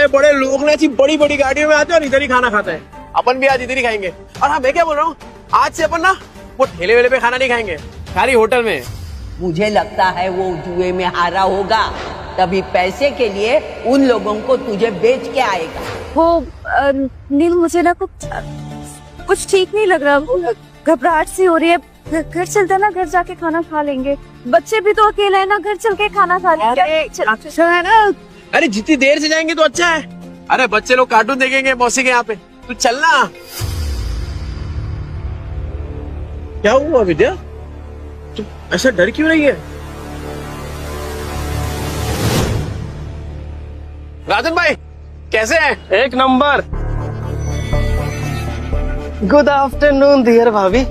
बड़े बड़े लोग ना ऐसी बड़ी बड़ी गाड़ियों में आते हैं और इधर ही खाना खाते हैं। अपन भी आज इधर ही खाएंगे। और हाँ, मैं क्या बोल रहा हूँ, आज से अपन ना वो ठेले वेले पे खाना नहीं खाएंगे, खाली होटल में। मुझे लगता है वो जुए में हारा होगा, तभी पैसे के लिए उन लोगों को तुझे बेच के आएगा। वो नील, मुझे ना कुछ ठीक नहीं लग रहा, घबराहट सी हो रही है। घर चलते ना, घर जाके खाना खा लेंगे। बच्चे भी तो अकेले है ना, घर चल के खाना खा लेंगे। अच्छा है ना? अरे जितनी देर से जाएंगे तो अच्छा है। अरे बच्चे लोग कार्टून देखेंगे मौसी के यहाँ पे, तू चलना। क्या हुआ विद्या, तू ऐसा डर क्यों रही है? राजन भाई कैसे हैं? एक नंबर। गुड आफ्टरनून डियर भाभी।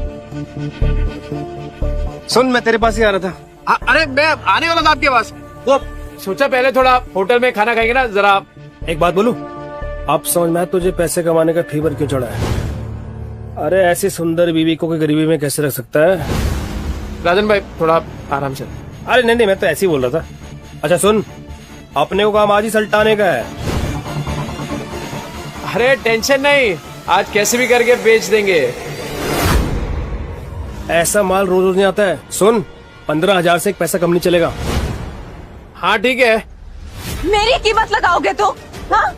सुन, मैं तेरे पास ही आ रहा था। अरे मैं आने वाला था आपके पास। वो सोचा पहले थोड़ा होटल में खाना खाएंगे ना जरा। एक बात बोलूं, अब समझ में आया तुझे पैसे कमाने का फीवर क्यों चढ़ा है। अरे ऐसी सुंदर बीवी को कोई गरीबी में कैसे रख सकता है। राजन भाई थोड़ा आराम से। अरे नहीं, मैं तो ऐसे ही बोल रहा था। अच्छा सुन, अपने को काम आज ही सल्टाने का है। अरे टेंशन नहीं, आज कैसे भी करके बेच देंगे। ऐसा माल रोज रोज नहीं आता है। सुन, 15,000 से एक पैसा कम नहीं चलेगा। हाँ ठीक है। मेरी कीमत लगाओगे तो? हाँ?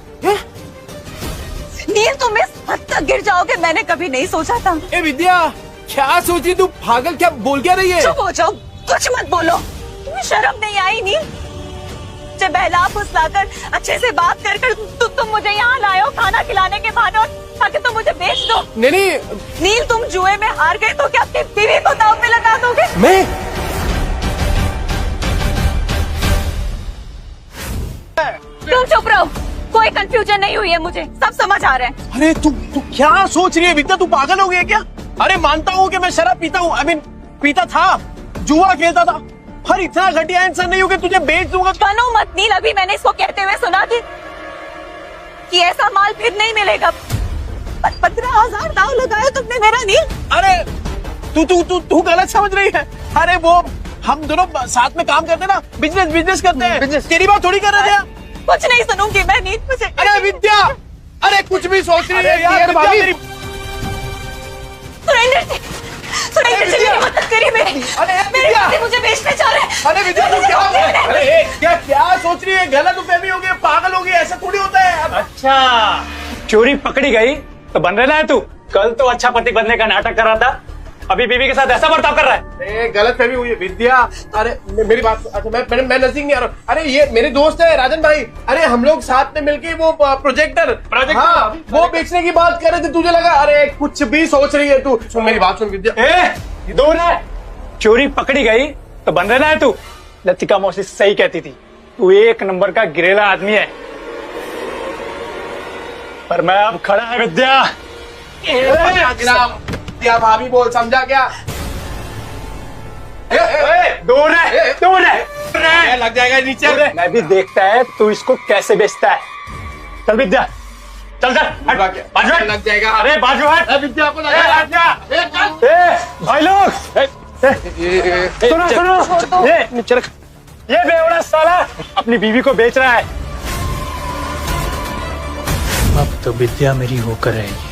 नील, तुम इस हद तक गिर जाओगे मैंने कभी नहीं सोचा था। ए विद्या, क्या सोची तू? पागल, क्या बोल क्या रही है? चुप हो जाओ, कुछ मत बोलो। तुम्हें शर्म नहीं आई नील? मुझे बहला फुसलाकर अच्छे से बात कर तुम मुझे यहाँ लाए हो खाना खिलाने के बहाने, ताकि तुम मुझे बेच दो। नहीं नील, तुम जुए में हार गए तो क्या अपनी बीवी को दांव पे लगा दोगे? मैं तुम चुप रहो, कोई कंफ्यूजन नहीं हुई है, मुझे सब समझ आ रहा है। अरे तू क्या सोच रही है विद्या? तू पागल हो गई है क्या? अरे मानता हूँ कि मैं शराब पीता हूँ, पीता था, जुआ खेलता था, पर इतना घटिया इंसान नहीं हो कि तुझे बेच दूंगा। कानो मत नील, अभी मैंने इसको कहते हुए सुना कि ऐसा माल फिर नहीं मिलेगा। 15,000 दाव लगाया तुमने मेरा नील। अरे तू गलत समझ रही है। अरे वो हम दोनों साथ में काम करते ना, बिजनेस करते हैं। तेरी बात थोड़ी कर रहे थे। कुछ नहीं सुनूंगी मैं नील, मुझे। अरे विद्या, अरे कुछ भी सोच रही है यार विद्या मेरी। सुरेंद्र जी मेरी मदद करिए, मेरे पति मुझे बेचने जा रहे हैं। अरे विद्या तू क्या सोच रही है? गलत फहमी हो गई, पागल हो गई, ऐसा थोड़ी होता है। अच्छा, चोरी पकड़ी गई तो बन रहा है तू। कल तो अच्छा पति बनने का नाटक कर रहा था, अभी बीवी के साथ ऐसा बर्ताव कर रहा है। गलत फहमी हुई है विद्या। अरे मेरी बात, अच्छा मैं नजदीक नहीं आ रहा हूँ। अरे ये मेरे दोस्त है राजन भाई। अरे हम लोग साथ में मिलके वो प्रोजेक्टर हाँ, वो बेचने की बात कर रहे थे। तुझे लगा अरे कुछ भी सोच रही है तू। सुन मेरी बात सुन विद्या। दूर है, चोरी पकड़ी गई तो बन रहा है तू। लतिका मौसी सही कहती थी, तू एक नंबर का गिरेला आदमी है। पर मैं अब खड़ा है विद्या। क्या भाभी बोल, समझा क्या? दूर है, लग जाएगा नीचे। मैं भी देखता है तू इसको कैसे बेचता है। चल विद्या, चल लग जाएगा। अरे बाजू हट। विद्या को भाई लोग सुनो, ये बेवड़ा साला अपनी बीवी को बेच रहा है। अब तो विद्या मेरी होकर रहेगी।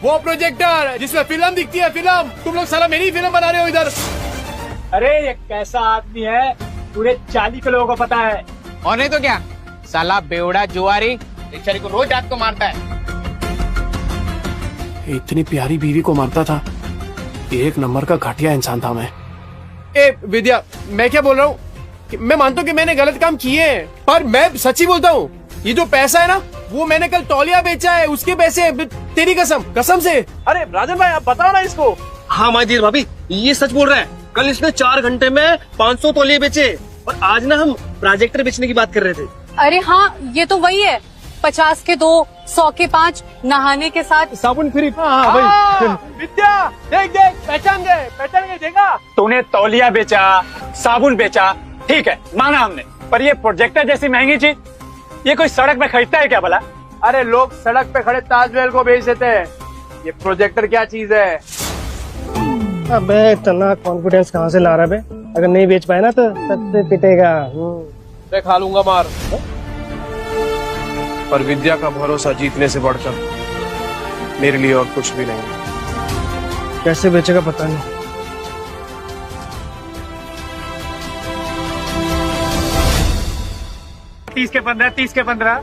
वो प्रोजेक्टर जिसमें फिल्म दिखती है, फिल्म। तुम लोग साला मेरी फिल्म बना रहे हो इधर। अरे ये कैसा आदमी है, पूरे 40 के लोगों को पता है। और नहीं तो क्या, साला बेवड़ा जुआरी बेचारी को रोज रात को मारता है। इतनी प्यारी बीवी को मारता था, एक नंबर का घटिया इंसान था मैं। ए विद्या, मैं क्या बोल रहा हूँ, मैं मानता हूँ कि मैंने गलत काम किए हैं, पर मैं सच्ची बोलता हूँ, ये जो पैसा है ना, वो मैंने कल तौलिया बेचा है, उसके पैसे। तेरी कसम से। अरे राजन भाई आप बताओ ना इसको। हाँ माय डियर भाभी, ये सच बोल रहा है। कल इसने 4 घंटे में 500 तौलिए बेचे, और आज ना हम प्रोजेक्टर बेचने की बात कर रहे थे। अरे हाँ, ये तो वही है। 50 के 2, 100 के 5, नहाने के साथ साबुन फ्री। विद्या देख पहचान गए देखा। तूने तौलिया बेचा, साबुन बेचा, ठीक है माना हमने, पर ये प्रोजेक्टर जैसी महंगी चीज ये कोई सड़क पे खरीदता है क्या भला? अरे लोग सड़क पे खड़े ताजमहल को बेच देते हैं, ये प्रोजेक्टर क्या चीज है? अबे इतना कॉन्फिडेंस कहाँ से ला रहा है? अगर नहीं बेच पाए ना तो सबसे पिटेगा। मैं खा लूंगा मार, पर विद्या का भरोसा जीतने से बढ़कर मेरे लिए और कुछ भी नहीं। कैसे बेचेगा पता नहीं। तीस के 15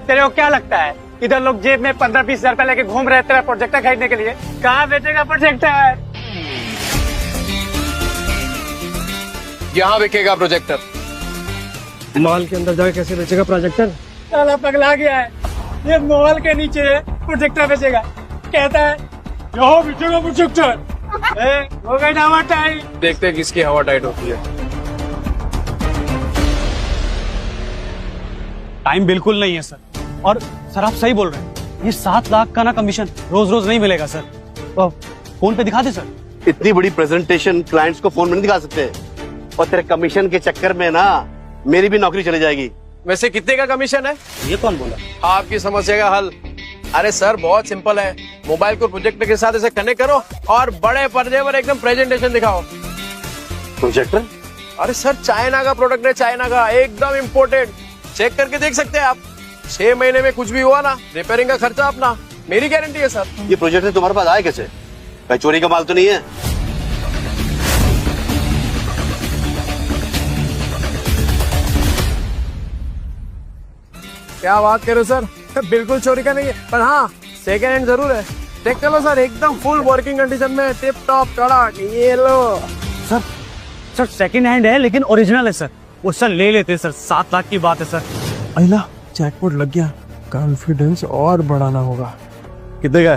तेरे को क्या लगता है इधर लोग जेब में 15-20 हजार रुपए लेके घूम रहे तेरा प्रोजेक्टर खरीदने के लिए? कहाँ बेचेगा प्रोजेक्टर? यहाँ बिकेगा प्रोजेक्टर। मॉल के अंदर जाके कैसे बेचेगा प्रोजेक्टर? साला पगला गया है, ये मॉल के नीचे प्रोजेक्टर बेचेगा, कहता है यहाँ बेचेगा प्रोजेक्टर। हो गई ना हवा टाइम। देखते हैं किसकी हवा टाइट होती है। टाइम बिल्कुल नहीं है सर, और सर आप सही बोल रहे हैं, ये 7 लाख का ना कमीशन रोज रोज नहीं मिलेगा सर। तो फोन पे दिखा दे सर। इतनी बड़ी प्रेजेंटेशन क्लाइंट्स को फोन में नहीं दिखा सकते, और तेरे कमीशन के चक्कर में ना मेरी भी नौकरी चली जाएगी। वैसे कितने का कमीशन है? ये कौन बोला? आपकी समस्या का हल। अरे सर बहुत सिंपल है, मोबाइल को प्रोजेक्टर के साथ ऐसे कनेक्ट करो और बड़े पर्दे पर एकदम प्रेजेंटेशन दिखाओ। प्रोजेक्टर? अरे सर चाइना का प्रोडक्ट है, चाइना का, एकदम इम्पोर्टेड। चेक करके देख सकते हैं आप। 6 महीने में कुछ भी हुआ ना, रिपेयरिंग का खर्चा अपना, मेरी गारंटी है सर। ये प्रोजेक्टर तुम्हारे पास आया कैसे? कहीं चोरी का माल तो नहीं है? क्या बात करो सर, बिल्कुल चोरी का नहीं है, पर हाँ सेकेंड हैंड जरूर है। चेक कर लो सर, एकदम फुल वर्किंग कंडीशन में, टिप टॉप कड़क। ये लो सर सेकंड हैंड है लेकिन ओरिजिनल है सर। वो सर ले लेते सर, 7 लाख की बात है सर। अहिला जैकपॉट लग गया, कॉन्फिडेंस और बढ़ाना होगा। कितने का?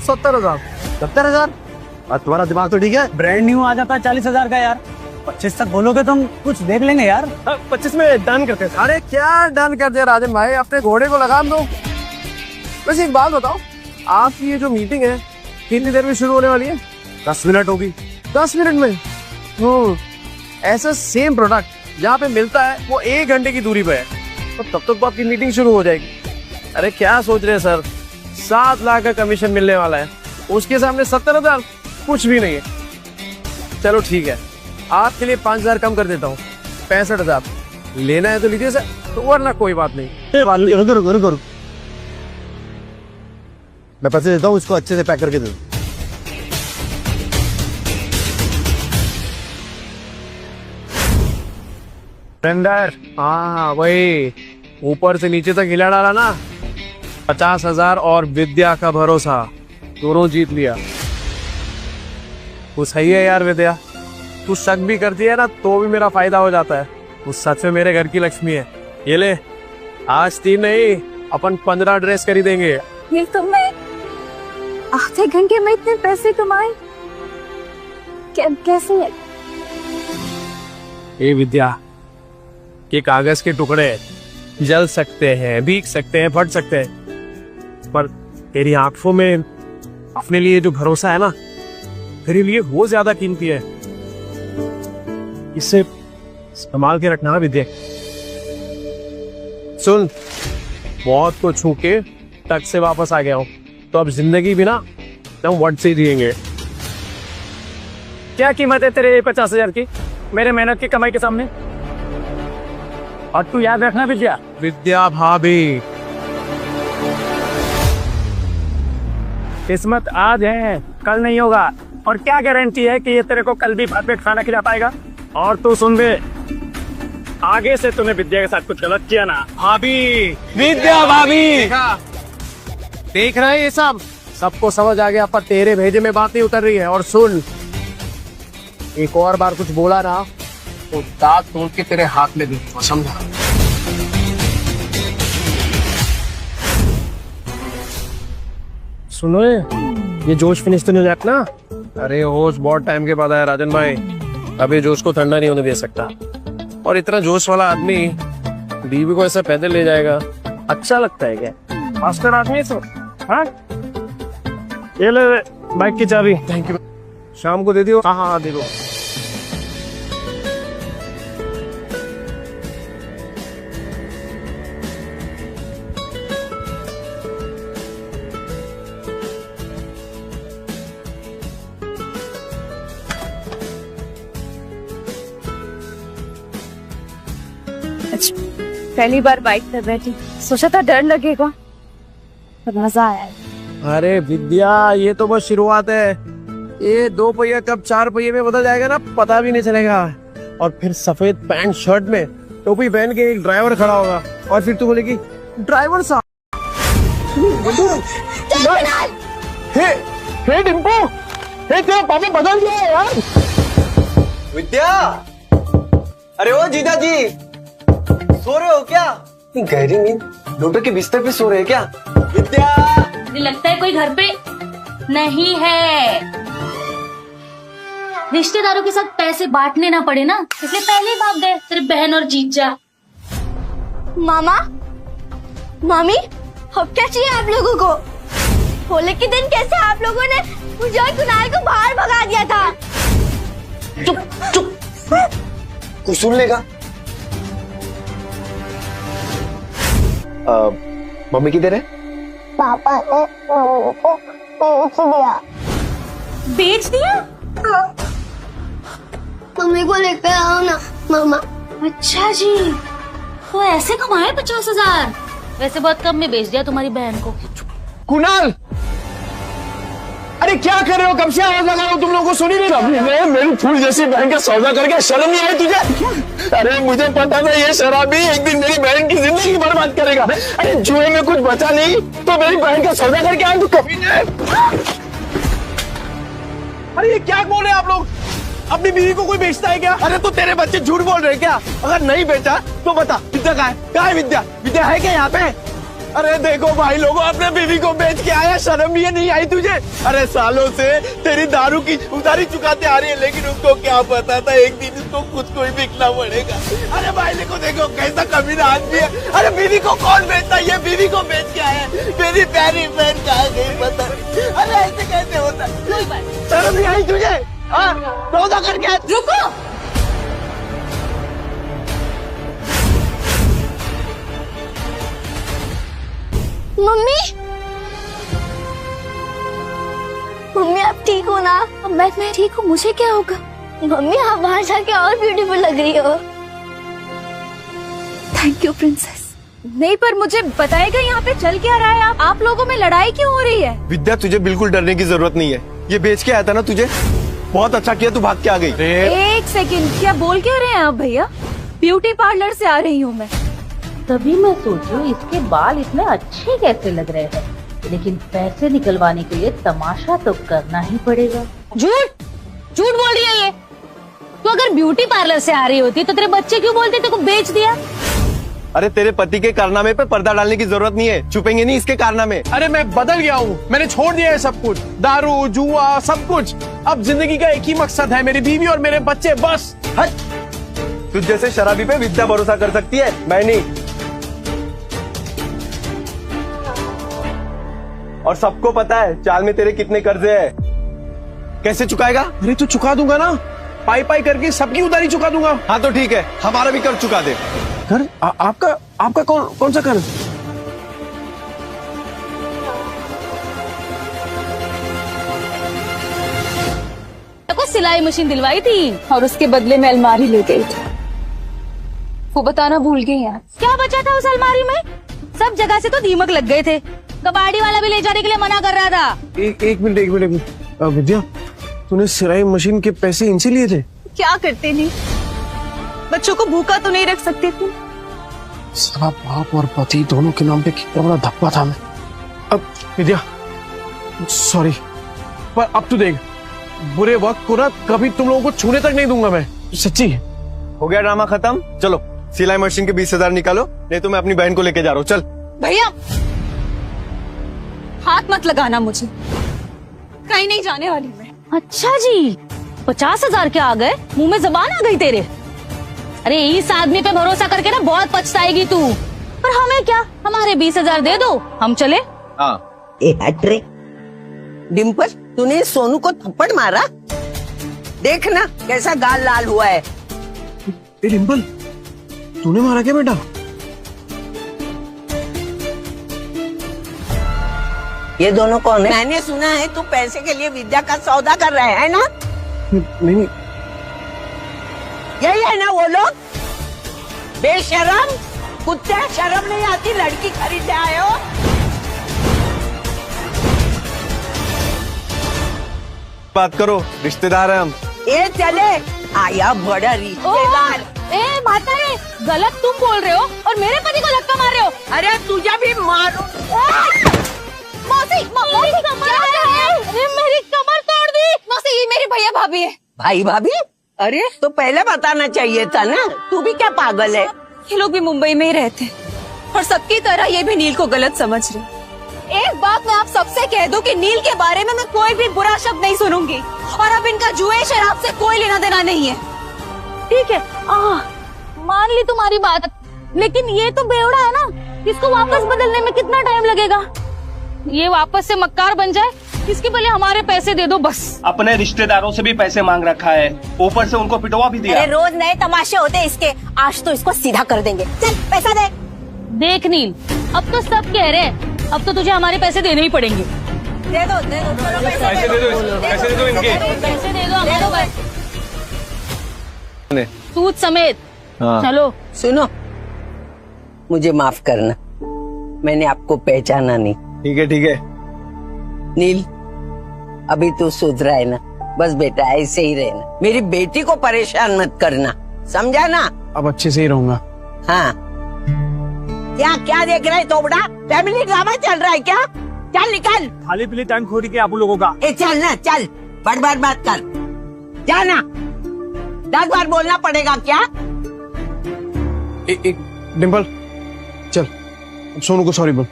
70,000। 70,000? और तुम्हारा दिमाग तो ठीक है? ब्रांड न्यू आ जाता है 40,000 का यार। 25 तक बोलोगे तो हम कुछ देख लेंगे यार। 25 में डन करते हैं। अरे क्या डन कर दिया राजन भाई, अपने घोड़े को लगाम दो। वैसे एक बात बताओ, आपकी ये जो मीटिंग है कितनी देर में शुरू होने वाली है? 10 मिनट होगी। 10 मिनट में? ऐसा सेम प्रोडक्ट जहाँ पे मिलता है वो 1 घंटे की दूरी पे है, तो तब तक तो आपकी मीटिंग शुरू हो जाएगी। अरे क्या सोच रहे हैं सर, 7 लाख का कमीशन मिलने वाला है, उसके सामने 70,000 कुछ भी नहीं है। चलो ठीक है, आपके लिए 5,000 कम कर देता हूँ, 65,000। लेना है तो लीजिए सर, तो वरना कोई बात नहीं। रुको, मैं पैसे देता हूँ, इसको अच्छे से पैक करके दे दो। टेंडर, हाँ वही, ऊपर से नीचे तक हिला डाला ना। 50,000 और विद्या का भरोसा, दोनों जीत लिया। वो सही है यार विद्या, तू शक भी करती है ना तो भी मेरा फायदा हो जाता है। वो सच में मेरे घर की लक्ष्मी है। ये ले, आज 3 नहीं अपन 15 ड्रेस खरीदेंगे। ये तुमने आधे घंटे में इतने पैसे कमाए? कैसे? ये विद्या, ये कागज के टुकड़े जल सकते हैं, भीग सकते हैं, फट सकते हैं, पर तेरी आंखों में अपने लिए जो भरोसा है ना, तेरे लिए वो ज्यादा कीमती है। इसे संभाल के रखना विद्या। सुन, मौत को छू के तक से वापस आ गया हूं, तो अब जिंदगी भी ना हम वट से जिएंगे। क्या कीमत है तेरे 50,000 की मेरे मेहनत की कमाई के सामने? और तू याद रखना विद्या भाभी, किस्मत आज है कल नहीं होगा, और क्या गारंटी है कि ये तेरे को कल भी परफेक्ट खाना खिला पाएगा? और तू सुन बे, आगे से तूने विद्या के साथ कुछ गलत किया ना, भाभी, विद्या भाभी, देख रहे हैं ये सबको समझ आ गया, पर तेरे भेजे में बात नहीं उतर रही है। और सुन, एक और बार कुछ बोला ना तो दांत तोड़ के तेरे हाथ में दूंगा, समझा? सुनो, ये जोश फिनिश तो नहीं हो जाता ना? अरे होश बहुत टाइम के बाद आया राजन भाई, अभी जोश को ठंडा नहीं होने दे सकता। और इतना जोश वाला आदमी बीवी को ऐसा पैदल ले जाएगा, अच्छा लगता है क्या? मास्टर आदमी है तो। हाँ, ये ले बाइक की चाबी। Thank you. शाम को दे दियो। हाँ दे दो। आज पहली बार बाइक पर बैठी, सोचा था डर लगेगा पर मजा आया। अरे विद्या, ये तो बस शुरुआत है। ये 2 पहिया कब 4 पहिए में बदल जाएगा ना, पता भी नहीं चलेगा। और फिर सफेद पैंट शर्ट में टोपी पहन के एक ड्राइवर खड़ा होगा और फिर तू बोलेगी ड्राइवर साहब। हे डिम्पू, हे तेरा पापा बदल गया है यार। विद्या, अरे ओ जीजा जी, सो रहे हो क्या? गहरी नींद, डॉक्टर के बिस्तर पे सो रहे हैं क्या? विद्या, मुझे लगता है कोई घर पे नहीं है। रिश्तेदारों के साथ पैसे बांटने ना पड़े ना, इसलिए पहले ही भाग गए तेरे बहन और जीजा। मामा, मामी, अब क्या चाहिए आप लोगों को? होली के दिन कैसे आप लोगों ने मुझे और कुणाल को बाहर भगा दिया था? चुप चुप, कुछ सुन लेगा। मम्मी किधर है? पापा ने मम्मी को बेच दिया। बेच दिया? मम्मी को लेकर आओ ना मामा। अच्छा जी, तो ऐसे कमाए 50,000? वैसे बहुत कम में बेच दिया तुम्हारी बहन को। कुणाल, अरे क्या कर रहे हो? कब से आवाज लगा रहा हूँ, तुम लोगों को सुनी नहीं रहा? मेरी फूल जैसी बहन का सौदा करके शर्म नहीं आई तुझे? अरे मुझे पता था ये शराबी एक दिन मेरी बहन की जिंदगी बर्बाद करेगा। अरे जुए में कुछ बचा नहीं तो मेरी बहन का सौदा करके आया तू कभी नहीं। अरे ये क्या बोल रहे हैं आप लोग? अपनी बीवी को कोई बेचता है क्या? अरे तो तेरे बच्चे झूठ बोल रहे हैं क्या? अगर नहीं बेचा तो बता, विद्या कहाँ है? कहाँ है विद्या? विद्या है क्या यहाँ पे? अरे देखो भाई लोगों, अपने बीवी को बेच के आया, शर्म ये नहीं आई तुझे? अरे सालों से तेरी दारू की उधारी चुकाते आ रही है, लेकिन उसको क्या पता था एक दिन उसको खुद को ही बिकना पड़ेगा। अरे भाई देखो कैसा कमीना आदमी है। अरे बीवी को कौन बेचता है? ये बीवी को बेच के आया, मेरी प्यारी बहन कहाँ गई पता नहीं। अरे ऐसे कैसे होता है? शर्म नहीं आई तुझे? सौदा करके रुको, मम्मी, मम्मी आप ठीक हो ना? मैं ठीक हूँ, मुझे क्या होगा? मम्मी आप बाहर जाके और ब्यूटीफुल लग रही हो। Thank you princess. नहीं पर मुझे बताएगा यहाँ पे चल क्या रहा है? आप लोगों में लड़ाई क्यों हो रही है? विद्या तुझे बिल्कुल डरने की जरूरत नहीं है, ये बेच के आया था ना तुझे, बहुत अच्छा किया तू भाग के आ गई। एक सेकंड, क्या बोल क्या रहे हैं आप भैया? ब्यूटी पार्लर से आ रही हूँ मैं। तभी मैं सोचूं इसके बाल इतने अच्छे कैसे लग रहे हैं, लेकिन पैसे निकलवाने के लिए तमाशा तो करना ही पड़ेगा। झूठ झूठ बोल रही है ये। तो अगर ब्यूटी पार्लर से आ रही होती तो तेरे बच्चे क्यों बोलते तेरे को बेच दिया? अरे तेरे पति के कारनामे पे पर्दा डालने की जरूरत नहीं है, छुपेंगे नहीं इसके कारनामे। अरे मैं बदल गया हूँ, मैंने छोड़ दिया है सब कुछ, दारू जुआ सब कुछ। अब जिंदगी का एक ही मकसद है, मेरी बीवी और मेरे बच्चे, बस। तुझ जैसे शराबी पे विद्या भरोसा कर सकती है, मैं नहीं। और सबको पता है चाल में तेरे कितने कर्जे हैं, कैसे चुकाएगा? अरे तो चुका दूंगा ना, पाई पाई करके सबकी उधारी चुका दूंगा। हाँ तो ठीक है, हमारा भी कर्ज चुका दे। कर आपका कौन सा कर्ज? को सिलाई मशीन दिलवाई थी और उसके बदले में अलमारी ले गई थी, वो बताना भूल गई यार। क्या बचा था उस अलमारी में? सब जगह से तो दीमक लग गए थे, कबाड़ी वाला भी ले जाने के लिए मना कर रहा था। एक मिनट विद्या, तूने सिलाई मशीन के पैसे इनसे लिए थे? क्या करते नहीं, बच्चों को भूखा तो नहीं रख सकते थे। साला बाप और पति दोनों के नाम पे कितना बड़ा धब्बा था मैं। अब विद्या सॉरी, पर अब तू देख, बुरे वक्त को ना कभी तुम लोगों को छूने तक नहीं दूंगा मैं, सच्ची। हो गया ड्रामा खत्म, चलो सिलाई मशीन के 20,000 निकालो, नहीं तो मैं अपनी बहन को लेके जा रहा हूँ। चल भैया हाथ मत लगाना मुझे, कहीं नहीं जाने वाली मैं। अच्छा जी, 50,000 क्या आ गए? मुंह में जबान आ गई तेरे। अरे इस आदमी पे भरोसा करके ना बहुत पछताएगी तू। पर हमें क्या, हमारे 20,000 दे दो, हम चले। हाँ हट रे डिम्पल, तूने सोनू को थप्पड़ मारा? देखना कैसा गाल लाल हुआ है। डिम्पल, तूने मारा क्या बेटा? ये दोनों कौन है? मैंने सुना है तू पैसे के लिए विद्या का सौदा कर रहा है ना? नहीं, यही है ना वो लोग? बेशरम, कुत्ते, शर्म नहीं आती, लड़की खरीदने आए हो? बात करो, रिश्तेदार हैं हम। ये चले आया बड़ा रिश्तेदार। ए माता रे, गलत तुम बोल रहे हो और मेरे पति को धक्का मार रहे हो। अरे तुझे भी मारो। मौसी, मौसी मेरी कमर तोड़ दी। मौसी, ये मेरे भैया भाभी है। भाई भाभी? अरे तो पहले बताना चाहिए था ना, तू भी क्या पागल है? ये लोग भी मुंबई में ही रहते हैं और सबकी तरह ये भी नील को गलत समझ रहे। एक बात मैं आप सबसे कह दूं कि नील के बारे में मैं कोई भी बुरा शब्द नहीं सुनूंगी और अब इनका जुए शराब से कोई लेना देना नहीं है। ठीक है, मान ली तुम्हारी बात, लेकिन ये तो बेवड़ा है ना, इसको वापस बदलने में कितना टाइम लगेगा? ये वापस से मक्कार बन जाए, इसके पहले हमारे पैसे दे दो बस। अपने रिश्तेदारों से भी पैसे मांग रखा है, ऊपर से उनको पिटवा भी दिया। अरे रोज नए तमाशे होते हैं इसके, आज तो इसको सीधा कर देंगे। चल पैसा दे। देख नील, अब तो सब कह रहे हैं, अब तो तुझे हमारे पैसे देने ही पड़ेंगे। दे दो, चलो पैसे दे दो, पैसे दे दो इनके। पैसे दे दो हमारे, सूद समेत। चलो सुनो, मुझे माफ करना, मैंने आपको पहचाना नहीं। ठीक है, ठीक है। नील, अभी तू सुधरा है ना? बस बेटा ऐसे ही रहना, मेरी बेटी को परेशान मत करना, समझा ना? अब अच्छे से ही रहूंगा। हाँ, क्या क्या देख रहा है तोबड़ा? फैमिली ड्रामा चल रहा है क्या? चल निकल। खाली पीली टाइम खोरी के आप लोगों का। ए चल ना, चल, बार बात कर, जाना। 10 बार बोलना पड़ेगा क्या? एक डिम्पल, चल सोनू को सॉरी बोल।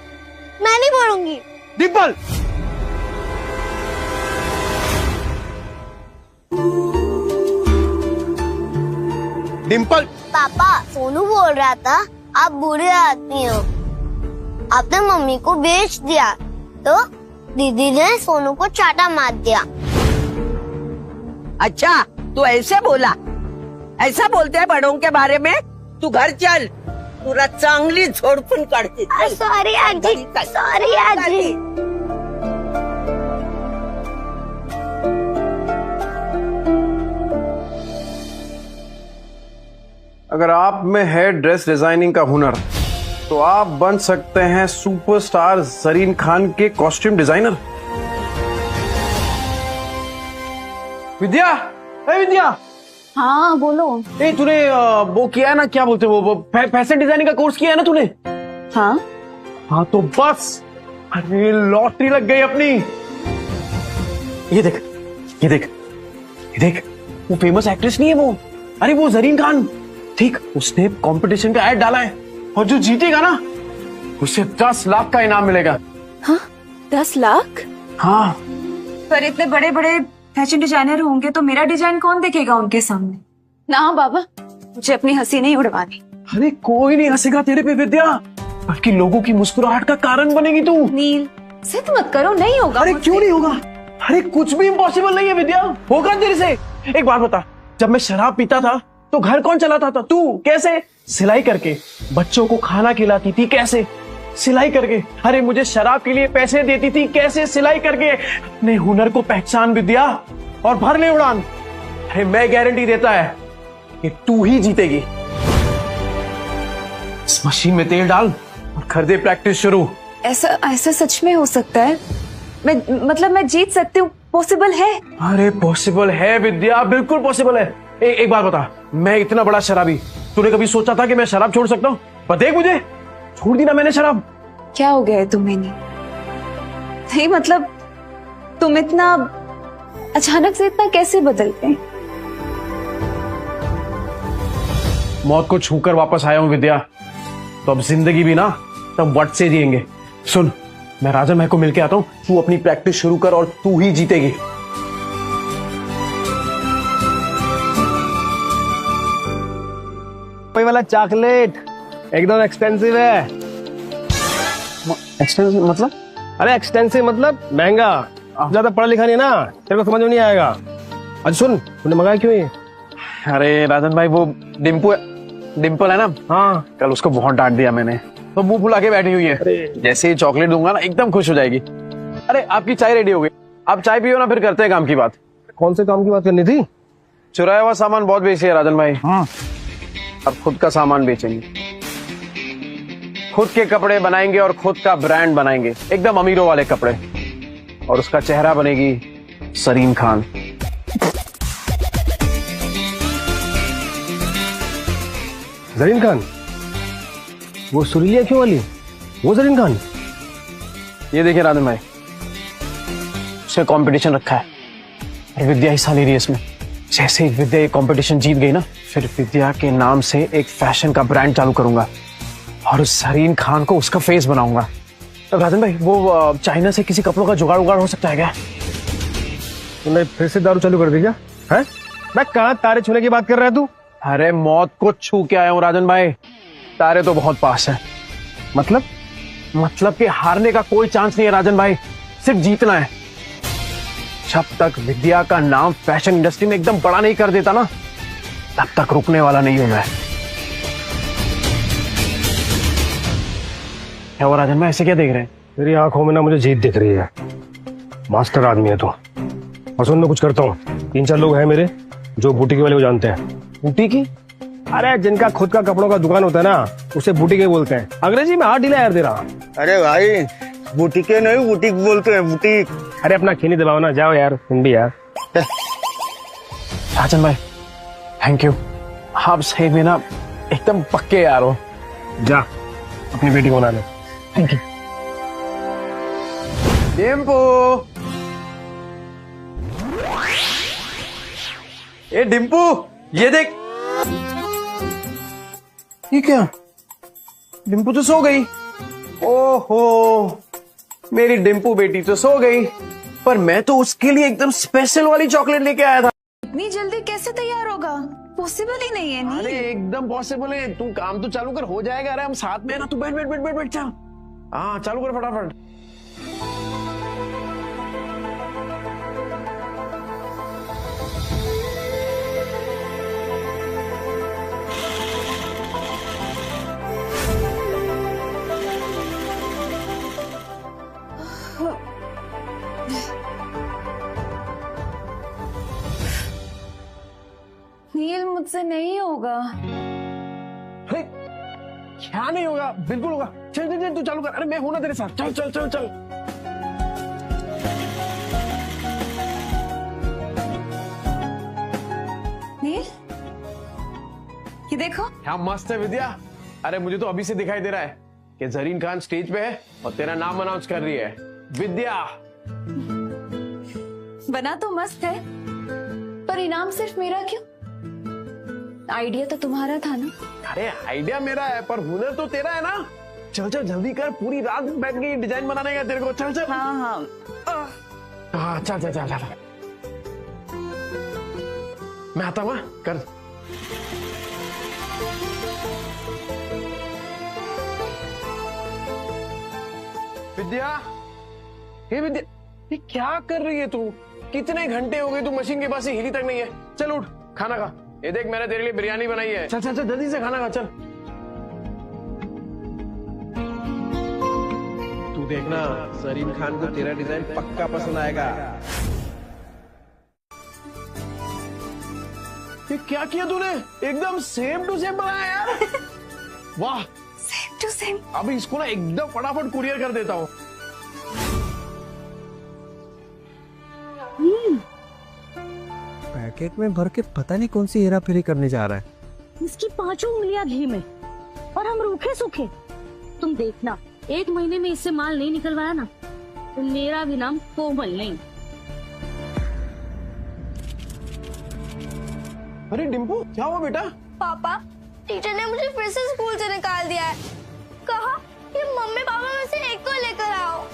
मैं नहीं बोलूंगी। डिम्पल, डिम्पल। पापा, सोनू बोल रहा था आप बुरे आदमी हो, आपने मम्मी को बेच दिया तो दीदी ने सोनू को चाटा मार दिया। अच्छा, तू ऐसे बोला? ऐसा बोलते हैं बड़ों के बारे में? तू घर चल, पूरा चांगली झोड़पुन काढते। सॉरी आजी, सॉरी आजी। अगर आप में है ड्रेस डिजाइनिंग का हुनर तो आप बन सकते हैं सुपरस्टार जरीन खान के कॉस्ट्यूम डिजाइनर। विद्या, ए विद्या। हाँ बोलो। ए तूने वो किया है ना, क्या बोलते हैं वो फैशन डिजाइनिंग का कोर्स किया है ना तूने? हाँ हाँ तो बस, अरे लॉटरी लग गई अपनी। ये देख, ये देख, ये देख, वो फेमस एक्ट्रेस नहीं है वो, अरे वो जरीन खान, ठीक, उसने कंपटीशन का ऐड डाला है और जो जीतेगा ना उसे 10 लाख का इनाम मिलेगा। हाँ 10 लाख? हाँ। पर इतने बड़े बड़े फैशन डिजाइनर होंगे तो मेरा डिजाइन कौन देखेगा उनके सामने? ना बाबा, मुझे अपनी हंसी नहीं उड़वानी। अरे कोई नहीं हंसेगा तेरे पे विद्या, बल्कि लोगों की मुस्कुराहट का कारण बनेगी तू। नील, जिद मत करो, नहीं होगा। अरे क्यों नहीं होगा? अरे कुछ भी इम्पॉसिबल नहीं है विद्या, होगा तेरे से। एक बात बता, जब मैं शराब पीता था तो घर कौन चलाता था? तू। कैसे? सिलाई करके। बच्चों को खाना खिलाती थी, कैसे? सिलाई करके। अरे मुझे शराब के लिए पैसे देती थी, कैसे? सिलाई करके। अपने हुनर को पहचान विद्या और भर ले उड़ान। अरे मैं गारंटी देता है कि तू ही जीतेगी। इस मशीन में तेल डाल और कर दे प्रैक्टिस शुरू। ऐसा सच में हो सकता है? मैं जीत सकती हूँ? पॉसिबल है? अरे पॉसिबल है विद्या, बिल्कुल पॉसिबल है। एक बात बता, मैं इतना बड़ा शराबी, तूने कभी सोचा था कि मैं शराब छोड़ सकता हूँ? पर देख मुझे, छोड़ दी ना मैंने शराब। क्या हो गया है तुम्हें? नहीं मतलब तुम इतना अचानक से इतना कैसे बदल गए? मौत को छूकर वापस आया हूँ विद्या, तो अब जिंदगी भी ना तब वट से जिएंगे। सुन, मैं राजन भाई को मिलके आता हूँ, तू अपनी प्रैक्टिस शुरू कर और तू ही जीतेगी। कोई वाला चॉकलेट एकदम एक्सपेंसिव है। एक्सपेंसिव मतलब? अरे एक्सपेंसिव मतलब महंगा। ज्यादा पढ़ा लिखा नहीं ना, तेरे को समझ में नहीं आएगा। अच्छा सुन, तूने मंगाया क्यों ये? अरे राजन भाई, वो डिम्पल है ना, हाँ, कल उसको बहुत डांट दिया मैंने, तो मुंह फुला के बैठी हुई है। जैसे ही चॉकलेट दूंगा ना एकदम खुश हो जाएगी। अरे आपकी चाय रेडी हो गई, आप चाय पियो ना, फिर करते हैं काम की बात। कौन से काम की बात करनी थी? चुराया हुआ सामान बहुत बेची है राजन भाई। अब खुद का सामान बेचेंगे, खुद के कपड़े बनाएंगे और खुद का ब्रांड बनाएंगे, एकदम अमीरों वाले कपड़े। और उसका चेहरा बनेगी सरीन खान। जरीन खान? वो सुरीली आंखों वाली, वो जरीन खान? ये देखिए राजन भाई, उससे कंपटीशन रखा है और विद्या हिस्सा ले रही है इसमें। जैसे ही विद्या ये कंपटीशन जीत गई ना, फिर विद्या के नाम से एक फैशन का ब्रांड चालू करूंगा और उस सरीन खान को उसका फेस बनाऊंगा। तो राजन भाई, वो चाइना से किसी कपड़ों का जुगाड़ उगाड़ हो सकता है क्या? तूने फिर से दारू चालू कर दी क्या? है? मैं कहाँ तारे छूने की बात कर रहा है तू? अरे मौत को छू के आया हूँ राजन भाई, तारे तो बहुत पास है। मतलब कि हारने का कोई चांस नहीं है राजन भाई, सिर्फ जीतना है। जब तक विद्या का नाम फैशन इंडस्ट्री में एकदम बड़ा नहीं कर देता ना, तब तक रुकने वाला नहीं हूं मैं। क्या हुआ राजन भाई, ऐसे क्या देख रहे हैं? तेरी आंखों में ना मुझे जीत दिख रही है। मास्टर आदमी है तू। और सुन, मैं कुछ करता हूँ, 3-4 लोग हैं मेरे जो बुटीक वाले को जानते हैं। बुटीक? अरे जिनका खुद का कपड़ों का दुकान होता है ना, उसे बुटीक बोलते हैं। अंग्रेजी में हाथ ढीला यार तेरा। अरे भाई, बुटीके नहीं बुटीक बोलते हैं, बुटीक। अरे अपना खीनी दबाओ ना, जाओ यार हिंदी यार। राजन भाई थैंक यू, आप सही में ना एकदम पक्के यार हो। जा अपनी बेटी को बना ले। Thank you. डिम्पू, ए डिम्पू, ये देख। ये क्या? डिम्पू तो सो गई। ओहो, मेरी डिम्पू बेटी तो सो गई, पर मैं तो उसके लिए एकदम स्पेशल वाली चॉकलेट लेके आया था। इतनी जल्दी कैसे तैयार होगा? पॉसिबल ही नहीं है। नहीं। अरे एकदम पॉसिबल है, तू काम तो चालू कर, हो जाएगा। अरे हम साथ में है ना, तू बैठ बैठ बैठ बैठ बैठ चल। हाँ चालू कर फटाफट। नील, मुझसे नहीं होगा। क्या नहीं होगा? बिल्कुल होगा। चल चल चल, तू चालू कर। अरे मैं हूं ना तेरे साथ, चल चल चल चल। नील, ये देखो। क्या मस्त है विद्या। अरे मुझे तो अभी से दिखाई दे रहा है कि जरीन खान स्टेज पे है और तेरा नाम अनाउंस कर रही है, विद्या। बना तो मस्त है, पर इनाम सिर्फ मेरा क्यों? आइडिया तो तुम्हारा था ना। अरे आइडिया मेरा है, पर हुनर तो तेरा है ना। चल चल जल्दी कर, पूरी रात बैठ गई डिजाइन बनाने का तेरे को। चल चल। हाँ हाँ हाँ चल चल चल चल। मैं आता हूँ, कर। विद्या, हे विद्या, ये क्या कर रही है तू? कितने घंटे हो गए तू मशीन के पास से हिली तक नहीं है। चल उठ, खाना खा। ये देख मैंने तेरे लिए बिरयानी बनाई है। चल चल चल जल्दी से खाना खा, चल। तू देखना, सरीन खान को तेरा डिजाइन पक्का पसंद आएगा। ये क्या किया तूने? एकदम सेम टू सेम बनाया यार। वाह, सेम टू सेम। अभी इसको ना एकदम फटाफट कुरियर कर देता हूँ। पैकेट में भर के पता नहीं कौन सी हेरा फेरी करने जा रहा है। इसकी 5 उंगलियां घी में और हम रूखे सूखे। तुम देखना, 1 महीने में इससे माल नहीं निकलवाया ना, तो मेरा भी नाम कोमल नहीं। अरे डिम्पू, क्या हुआ बेटा? पापा, टीचर ने मुझे फिर से स्कूल से निकाल दिया है। कहा कि मम्मी पापा में से एक को लेकर आओ।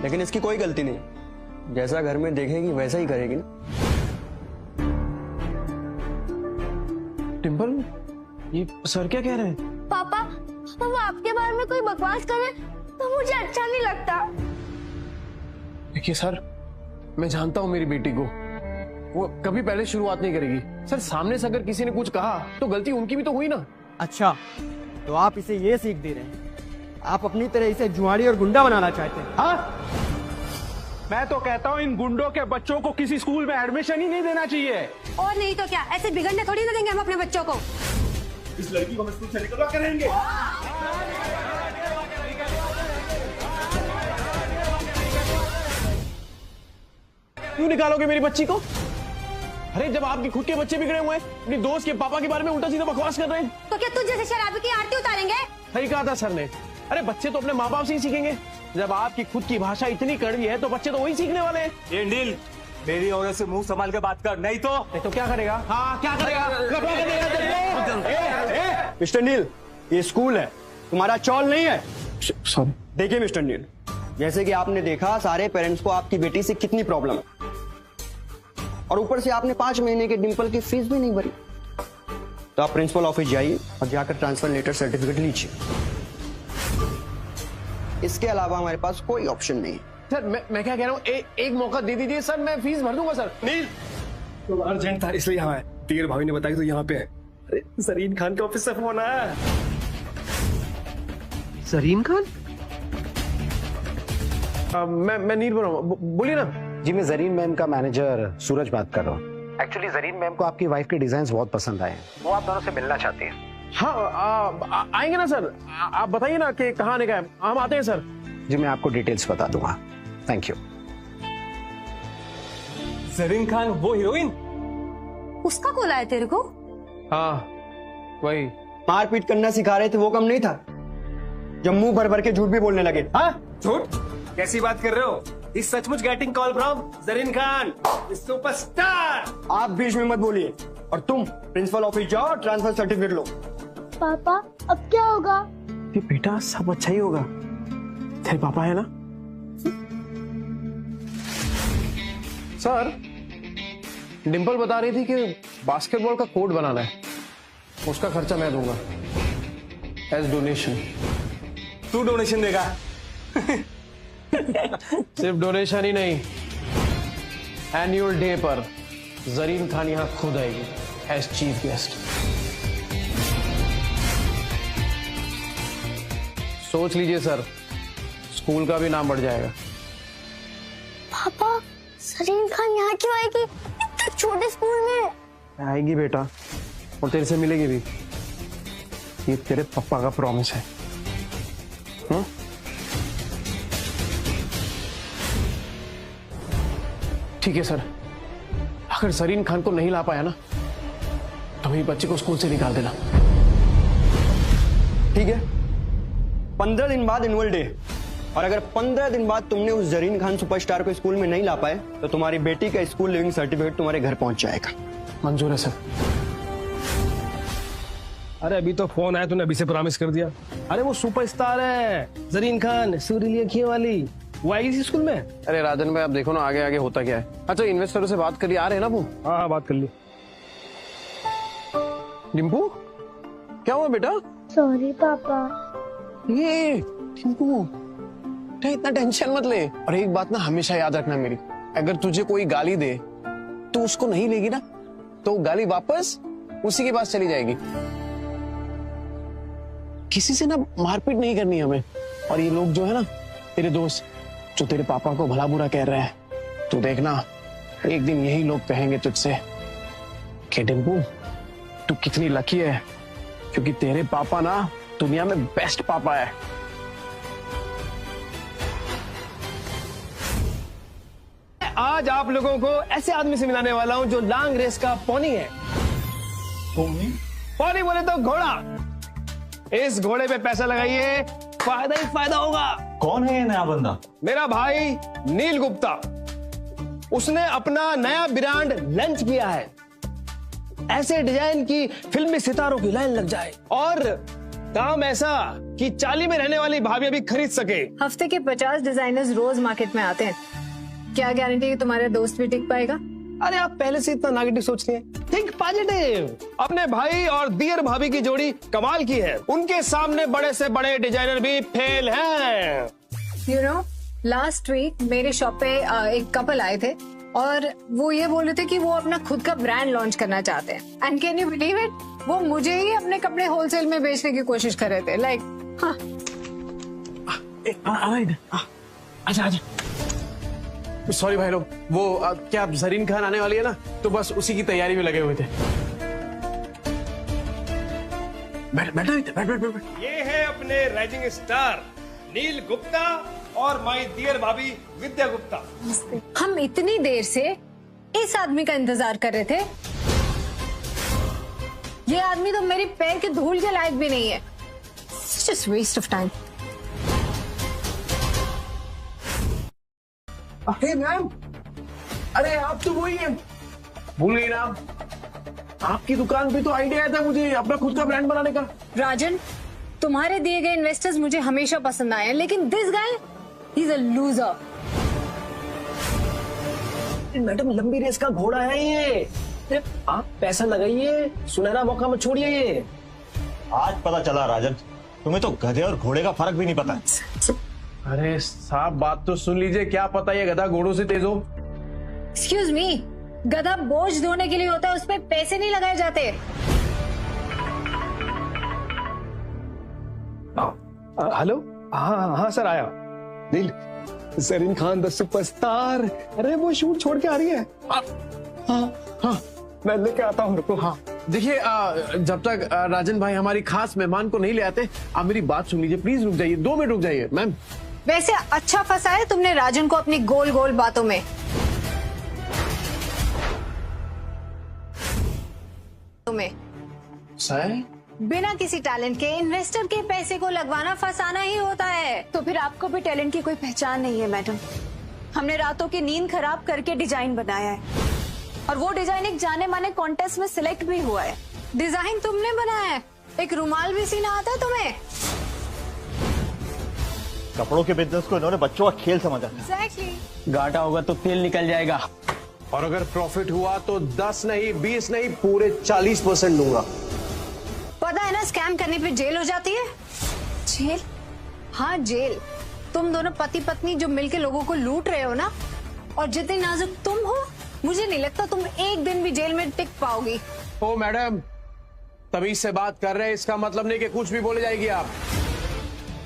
लेकिन इसकी कोई गलती नहीं, जैसा घर में देखेगी वैसा ही करेगी ना। डिम्पल, ये सर क्या कह रहे हैं? पापा, वो आपके बारे में कोई बकवास करे तो मुझे अच्छा नहीं लगता। देखिए सर, मैं जानता हूँ मेरी बेटी को, वो कभी पहले शुरुआत नहीं करेगी। सर सामने से अगर किसी ने कुछ कहा तो गलती उनकी भी तो हुई ना। अच्छा, तो आप इसे ये सीख दे रहे हैं, आप अपनी तरह इसे जुआड़ी और गुंडा बनाना चाहते हैं? हाँ, मैं तो कहता हूँ इन गुंडों के बच्चों को किसी स्कूल में एडमिशन ही नहीं देना चाहिए। और नहीं तो क्या, ऐसे बिगड़ने थोड़ी ना देंगे हम अपने बच्चों को। इस लड़की को हम स्कूल से निकलवा कर रहेंगे। क्यों निकालोगे मेरी बच्ची को? अरे जब आपके खुद के बच्चे बिगड़े हुए हैं, अपनी दोस्त के पापा के बारे में उल्टा सीधा बकवास कर रहे हैं। तो क्या तुझ जैसे शराबी की आरती उतारेंगे? सही कहा था सर ने। अरे बच्चे तो अपने माँ बाप से ही सीखेंगे। जब आपकी खुद की भाषा इतनी कड़वी है तो बच्चे तो वही सीखने वाले हैं। ये नील, मेरी औरत से मुंह संभाल के बात कर, नहीं तो क्या करेगा? हाँ क्या करेगा? मिस्टर नील, ये स्कूल है, तुम्हारा चौल नहीं है। सॉरी। देखिए मिस्टर नील, जैसे कि आपने देखा सारे पेरेंट्स को आपकी बेटी से कितनी प्रॉब्लम है, और ऊपर से आपने 5 महीने के डिंपल की फीस भी नहीं भरी। तो आप प्रिंसिपल ऑफिस जाइए और जाकर ट्रांसफर लेटर सर्टिफिकेट लीजिए। इसके अलावा हमारे पास कोई ऑप्शन नहीं है। सर मैं क्या कह रहा हूँ, एक मौका दे दीजिए सर, मैं फीस भर दूंगा सर। नील तो अर्जेंट था इसलिए यहाँ है। तीर भाभी ने बताया तो यहाँ पे है। अरे जरीन खान के ऑफिस से फोन आया। जरीन खान? मैं नील बोल रहा हूँ, बोलिए ना। जी मैं जरीन मैम का मैनेजर सूरज बात कर रहा हूँ। एक्चुअली जरीन मैम को आपकी वाइफ के डिजाइन बहुत पसंद आए हैं, वो आप दोनों से मिलना चाहती हैं। हाँ आएंगे ना सर, आप बताइए ना कि कहाँ आने का है, हम आते हैं सर। जी मैं आपको डिटेल्स बता दूंगा। Thank you. जरीन खान वो हीरोइन? उसका कॉल आया तेरे को? हाँ वही। मारपीट करना सिखा रहे थे वो कम नहीं था, जब मुंह भर भर के झूठ भी बोलने लगे। हाँ झूठ? कैसी बात कर रहे हो? इस सचमुच getting call from Zareen Khan superstar. आप बीच में मत बोलिए, और तुम प्रिंसिपल ऑफिस जाओ और ट्रांसफर सर्टिफिकेट लो। पापा अब क्या होगा? ये बेटा सब अच्छा ही होगा, तेरे पापा है ना। सर डिंपल बता रही थी कि बास्केटबॉल का कोर्ट बनाना है, उसका खर्चा मैं दूंगा एज डोनेशन। तू डोनेशन देगा? सिर्फ डोनेशन ही नहीं, एनुअल डे पर जरीन खान यहां खुद आएगी एज चीफ गेस्ट। सोच लीजिए सर, स्कूल का भी नाम बढ़ जाएगा। पापा जरीन खान यहाँ क्यों आएगी इतने छोटे स्कूल में? आएगी बेटा, और तेरे से मिलेगी भी। ये तेरे पापा का प्रॉमिस है। ठीक है सर, अगर जरीन खान को नहीं ला पाया ना तो मेरी बच्चे को स्कूल से निकाल देना। ठीक है, 15 दिन बाद एनुअल डे, और अगर 15 दिन बाद तुमने उस जरीन खान सुपरस्टार को स्कूल में नहीं ला पाए तो तुम्हारी बेटी का स्कूल लिविंग सर्टिफिकेट तुम्हारे घर पहुंच जाएगा। मंजूर है सर। अरे अभी तो फोन आया, तूने अभी से प्रॉमिस कर दिया। अरे वो सुपरस्टार है जरीन खान, सुरीली अखियों वाली, वो आएगी इसी स्कूल में। अरे राजन भाई आप देखो ना आगे आगे होता क्या है। अच्छा इन्वेस्टरों से बात करिए, आ रहे हैं ना वो? हाँ बात कर ली। डिम्पू क्या हुआ बेटा? सॉरी पापा। ये डिम्पू इतना टेंशन मत ले। और एक बात ना हमेशा याद रखना मेरी, अगर तुझे कोई गाली दे तो उसको नहीं लेगी ना तो गाली वापस उसी के पास चली जाएगी। किसी से ना मारपीट नहीं करनी हमें। और ये लोग जो है ना तेरे दोस्त जो तेरे पापा को भला बुरा कह रहे हैं, तो देखना एक दिन यही लोग कहेंगे तुझसे कि डिम्पू तू कितनी लकी है, क्योंकि तेरे पापा ना दुनिया में बेस्ट पापा है। आज आप लोगों को ऐसे आदमी से मिलाने वाला हूं जो लॉन्ग रेस का पोनी है। पोनी बोले तो घोड़ा। इस घोड़े पे पैसा लगाइए, फायदा ही फायदा होगा। कौन है ये नया बंदा? मेरा भाई नील गुप्ता। उसने अपना नया ब्रांड लॉन्च किया है, ऐसे डिजाइन की फिल्मी सितारों की लाइन लग जाए, और काम ऐसा कि चाली में रहने वाली भाभी भी खरीद सके। हफ्ते के 50 डिजाइनर्स रोज मार्केट में आते हैं, क्या गारंटी है तुम्हारा दोस्त भी टिक पाएगा? अरे आप पहले से इतना नेगेटिव सोचते हैं, थिंक पॉजिटिव। अपने भाई और दियर भाभी की जोड़ी कमाल की है, उनके सामने बड़े से बड़े डिजाइनर भी फेल हैं। यू नो लास्ट वीक मेरे शॉप पे एक कपल आए थे और वो ये बोल रहे थे कि वो अपना खुद का ब्रांड लॉन्च करना चाहते हैं। And can you believe it, वो मुझे ही अपने कपड़े होलसेल में बेचने की कोशिश कर रहे थे। लाइक आजा आजा सॉरी भाई लोग, वो क्या जरीन खान आने वाली है ना, तो बस उसी की तैयारी में लगे हुए थे। बैठ। ये है अपने राइजिंग स्टार नील गुप्ता और माय डियर भाभी विद्या गुप्ता। हम इतनी देर से इस आदमी का इंतजार कर रहे थे। ये आदमी तो मेरी पैर के धूल के लायक भी नहीं है। Just waste of time. अरे मैम, अरे आप तो वही हैं, भूल गई नाम। आपकी दुकान पे तो आइडिया आया था मुझे अपना खुद का ब्रांड बनाने का। राजन, तुम्हारे दिए गए इन्वेस्टर्स मुझे हमेशा पसंद आए हैं, लेकिन this guy he is a loser. Madam लंबी रेस का घोड़ा है ये, आप पैसा लगाइए, सुनहरा मौका मत छोड़िए ये। आज पता चला राजन, तुम्हें तो गधे और घोड़े का फर्क भी नहीं पता। अरे साहब बात तो सुन लीजिए, क्या पता ये गधा घोड़ों से तेज हो। एक्सक्यूज मी, गधा बोझ ढोने के लिए होता है, उस पे पैसे नहीं लगाए जाते। हेलो, हाँ सर आया। नील, जरीन खान द सुपरस्टार, अरे वो शूट छोड़ के आ रही है। हाँ मैं लेके आता हूँ, रुको। हाँ देखिए, जब तक राजन भाई हमारी खास मेहमान को नहीं ले आते, आप मेरी बात सुन लीजिए, प्लीज रुक जाइए, 2 मिनट रुक जाइए मैम। वैसे अच्छा फंसा है तुमने राजन को अपनी गोल गोल बातों में। बिना किसी टैलेंट के इन्वेस्टर के पैसे को लगवाना फंसाना ही होता है। तो फिर आपको भी टैलेंट की कोई पहचान नहीं है मैडम। हमने रातों की नींद खराब करके डिजाइन बनाया है, और वो डिजाइन एक जाने माने कॉन्टेस्ट में सिलेक्ट भी हुआ है। डिजाइन तुमने बनाया है? एक रुमाल भी सीना आता है तुम्हें? कपड़ों के बिजनेस को इन्होंने बच्चों का खेल समझा। Exactly. घाटा होगा तो तेल निकल जाएगा, और अगर प्रॉफिट हुआ तो 10 नहीं 20 नहीं पूरे 40% दूंगा। पता है ना, स्कैम करने पे जेल हो जाती है। जेल? हाँ जेल। तुम दोनों पति पत्नी जो मिलके लोगों को लूट रहे हो ना, और जितनी नाजुक तुम हो, मुझे नहीं लगता तुम एक दिन भी जेल में टिक पाओगी। ओ मैडम, तमीज से बात कर रहे हैं, इसका मतलब नहीं कि कुछ भी बोले जाएगी आप।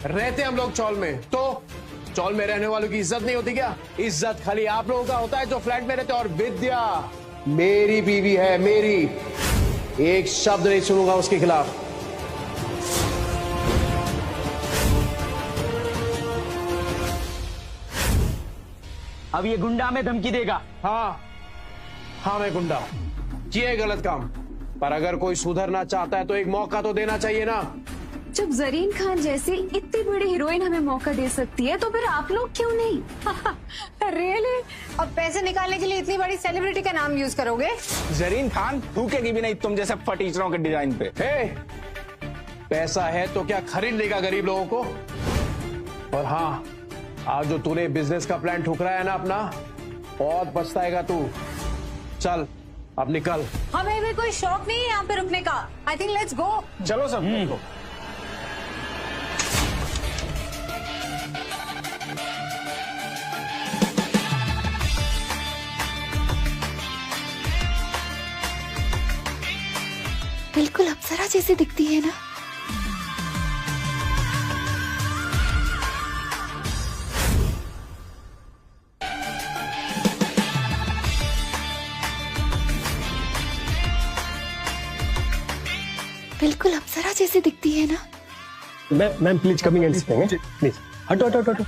रहते हम लोग चौल में, तो चौल में रहने वालों की इज्जत नहीं होती क्या? इज्जत खाली आप लोगों का होता है जो फ्लैट में रहते। और विद्या मेरी बीवी है, मेरी, एक शब्द नहीं सुनूंगा उसके खिलाफ। अब ये गुंडा में धमकी देगा। हाँ मैं गुंडा हूं, किए गलत काम, पर अगर कोई सुधरना चाहता है तो एक मौका तो देना चाहिए ना। जब जरीन खान जैसी इतनी बड़ी हीरोइन हमें मौका दे सकती है, तो फिर आप लोग क्यों नहीं? रियली? अब पैसे निकालने के लिए इतनी बड़ी सेलिब्रिटी का नाम यूज करोगे? जरीन खान थूकेगी भी नहीं तुम जैसे फटीचरों के डिजाइन पे। पैसा है तो क्या खरीद लेगा गरीब लोगों को? और हाँ, आज जो तूने बिजनेस का प्लान ठुकराया ना अपना, बहुत पछताएगा तू। चल अब निकल। हमें भी कोई शौक नहीं है यहाँ पे रुकने का। I think let's go. चलो सब। बिल्कुल अप्सरा जैसी दिखती है ना। बिल्कुल अप्सरा जैसी दिखती है ना। Ma'am please coming and sitting, please. हटो हटो हटो।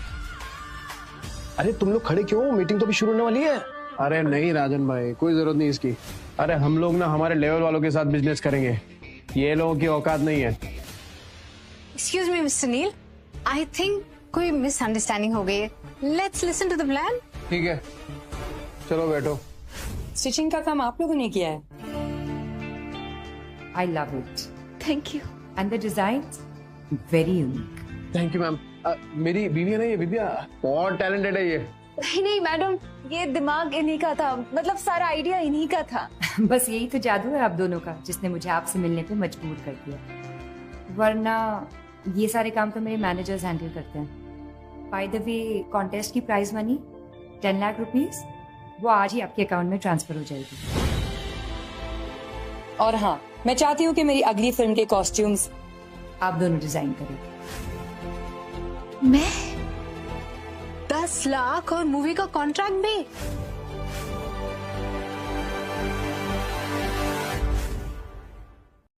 अरे तुम लोग खड़े क्यों? मीटिंग तो भी शुरू होने वाली है। अरे नहीं राजन भाई, कोई जरूरत नहीं इसकी। अरे हम लोग ना हमारे लेवल वालों के साथ बिजनेस करेंगे, ये लोगों की औकात नहीं है। Excuse me mister Neel, I think कोई मिसअंडरस्टैंडिंग हो गई है। Let's listen to the plan. ठीक है, चलो बैठो। स्टिचिंग का काम आप लोगों ने किया है। I love it. Thank you. And the designs very unique. Thank you ma'am. मेरी बीवी है ना ये विद्या, बहुत टैलेंटेड है ये। नहीं मैडम, ये दिमाग इन्हीं का था, मतलब सारा आइडिया इन्हीं का था। बस यही तो जादू है आप दोनों का, जिसने मुझे आपसे मिलने पे मजबूर कर दिया, वरना ये सारे काम तो मेरे मैनेजर्स हैंडल करते हैं। बाय द वे, कॉन्टेस्ट की प्राइज मनी 10 लाख रुपीस, वो आज ही आपके अकाउंट में ट्रांसफर हो जाएगी। और हाँ, मैं चाहती हूँ कि मेरी अगली फिल्म के कॉस्ट्यूम्स आप दोनों डिजाइन करें। मैं? 10 लाख और मूवी का कॉन्ट्रैक्ट भी।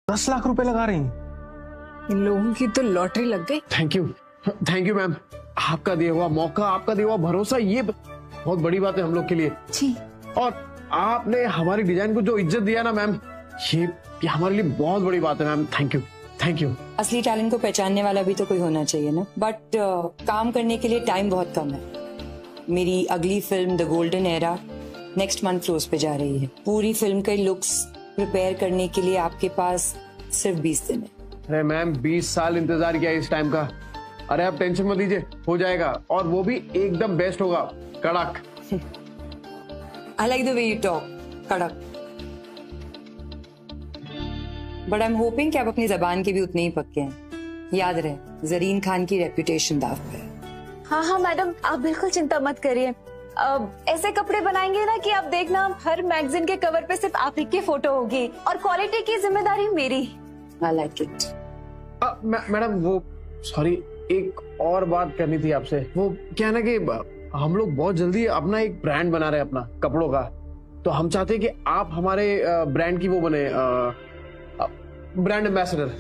₹10 लाख लगा रही हैं। इन लोगों की तो लॉटरी लग गई। Thank you ma'am. आपका दिया हुआ मौका, आपका दिया हुआ भरोसा, ये बहुत बड़ी बात है हम लोग के लिए जी। और आपने हमारी डिजाइन को जो इज्जत दिया ना मैम, ये हमारे लिए बहुत बड़ी बात है मैम। Thank you. असली टैलेंट को पहचानने वाला भी तो कोई होना चाहिए ना, बट काम करने के लिए टाइम बहुत कम है। मेरी अगली film the golden era next month floors पे जा रही है। पूरी फिल्म के लुक्स प्रिपेयर करने के लिए आपके पास सिर्फ 20 दिन है। अरे मैम 20 साल इंतजार किया इस टाइम का। अरे आप टेंशन मत लीजिए, हो जाएगा, और वो भी एकदम बेस्ट होगा, कड़क। I like the way you talk, कड़क। बट आई एम होपिंग कि आप अपनी जबान के भी उतने ही पक्के हैं। याद रहे, जरीन खान की रेपुटेशन दाव पे है। हाँ मैडम, आप बिल्कुल चिंता मत करिए। ऐसे कपड़े बनाएंगे ना कि आप देखना हर मैगजीन के कवर पे सिर्फ आप ही की फोटो होगी, और क्वालिटी की जिम्मेदारी मेरी। I like it। मैडम वो सॉरी, एक और बात करनी थी आपसे। वो क्या है ना कि हम लोग बहुत जल्दी अपना एक ब्रांड बना रहे हैं अपना कपड़ों का, तो हम चाहते हैं कि आप हमारे ब्रांड की वो बने brand ambassador.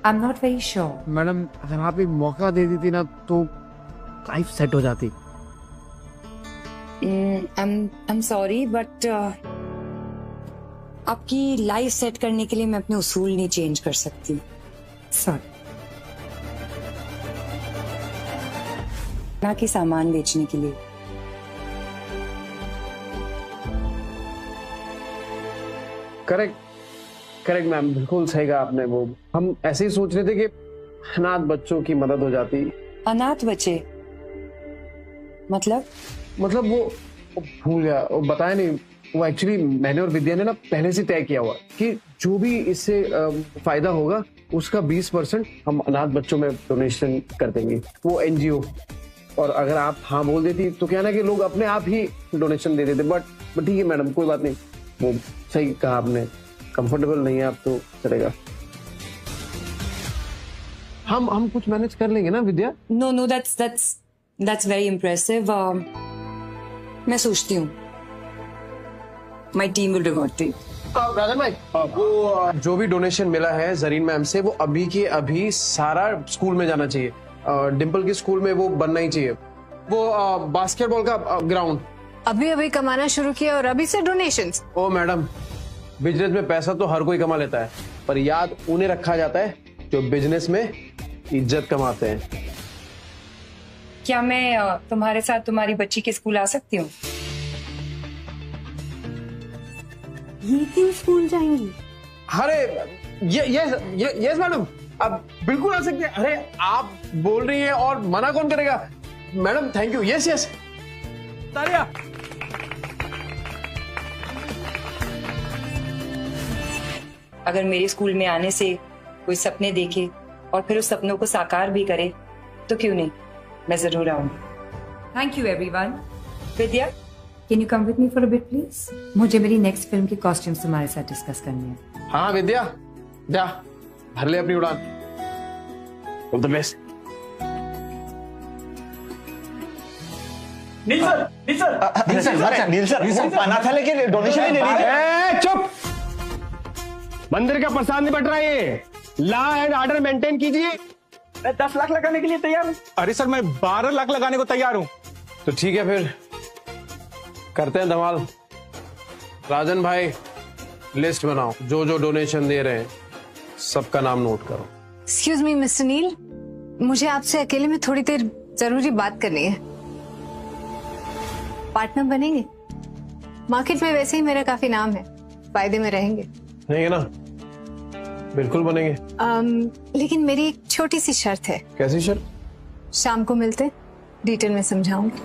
I'm not very sure। Madam अगर आप एक मौका दे देती ना तो लाइफ सेट हो जाती। I'm sorry, but आपकी लाइफ सेट करने के लिए मैं अपने उसूल नहीं चेंज कर सकती। सॉरी। ना कि सामान बेचने के लिए। करेक्ट मैम, बिल्कुल सही कहा आपने। वो हम ऐसे ही सोच रहे थे कि अनाथ बच्चों की मदद हो जाती। अनाथ बच्चे मतलब वो भूल गया, वो बताया नहीं। वो एक्चुअली मैंने और विद्या ने ना पहले से तय किया हुआ कि जो भी इससे फायदा होगा उसका 20% हम अनाथ बच्चों में डोनेशन कर देंगे, वो एनजीओ। और अगर आप हाँ बोल देती तो क्या ना कि लोग अपने आप ही डोनेशन दे देते। बट ठीक है मैडम, कोई बात नहीं, वो सही कहा आपने। कंफर्टेबल नहीं है आप तो चलेगा, हम कुछ मैनेज कर लेंगे ना Vidya. No that's very impressive. मैं सोचती हूँ my team will reward you. Rajan भाई, वो जो भी डोनेशन मिला है जरीन मैम से, वो अभी के अभी सारा स्कूल में जाना चाहिए। डिम्पल के स्कूल में वो बनना ही चाहिए, वो बास्केटबॉल का ग्राउंड। अभी कमाना शुरू किया और अभी से डोनेशंस। ओ मैडम, बिजनेस में पैसा तो हर कोई कमा लेता है, पर याद उन्हें रखा जाता है जो बिजनेस में इज्जत कमाते हैं। क्या मैं तुम्हारे साथ तुम्हारी बच्ची के स्कूल आ सकती हूँ? ये क्यों स्कूल जाएंगी? अरे यस मैडम, अब बिल्कुल आ सकते हैं। अरे आप बोल रही हैं और मना कौन करेगा। Madam thank you. यस तारिया। अगर मेरे स्कूल में आने से कोई सपने देखे और फिर उस सपनों को साकार भी करे तो क्यों नहीं, मैं जरूर आऊंगी। Thank you everyone. Vidya, can you come with me for a bit please? मुझे मेरी नेक्स्ट फिल्म के कॉस्ट्यूम्स तुम्हारे साथ डिस्कस करने हैं। हाँ विद्या, जा भर ले अपनी उड़ान। All the best. Neel sir, वो अनाथ है लेकिन डोनेशन ही दे रही है। चुप, मंदिर का प्रसाद नहीं बट रहा है ये। लॉ एंड ऑर्डर मेंटेन कीजिए। 10 लाख लगाने के लिए तैयार हूँ। अरे सर, मैं 12 लाख लगाने को तैयार हूँ। तो ठीक है, फिर करते हैं धमाल। राजन भाई लिस्ट बनाओ, जो जो डोनेशन दे रहे हैं सबका नाम नोट करो। एक्सक्यूज मी मिस्टर नील, मुझे आपसे अकेले में थोड़ी देर जरूरी बात करनी है। पार्टनर बनेंगे? मार्केट में वैसे ही मेरा काफी नाम है, फायदे में रहेंगे। नहीं है ना? बिल्कुल बनेंगे। लेकिन मेरी एक छोटी सी शर्त है। कैसी शर्त? शाम को मिलते, डिटेल में समझाऊंगी।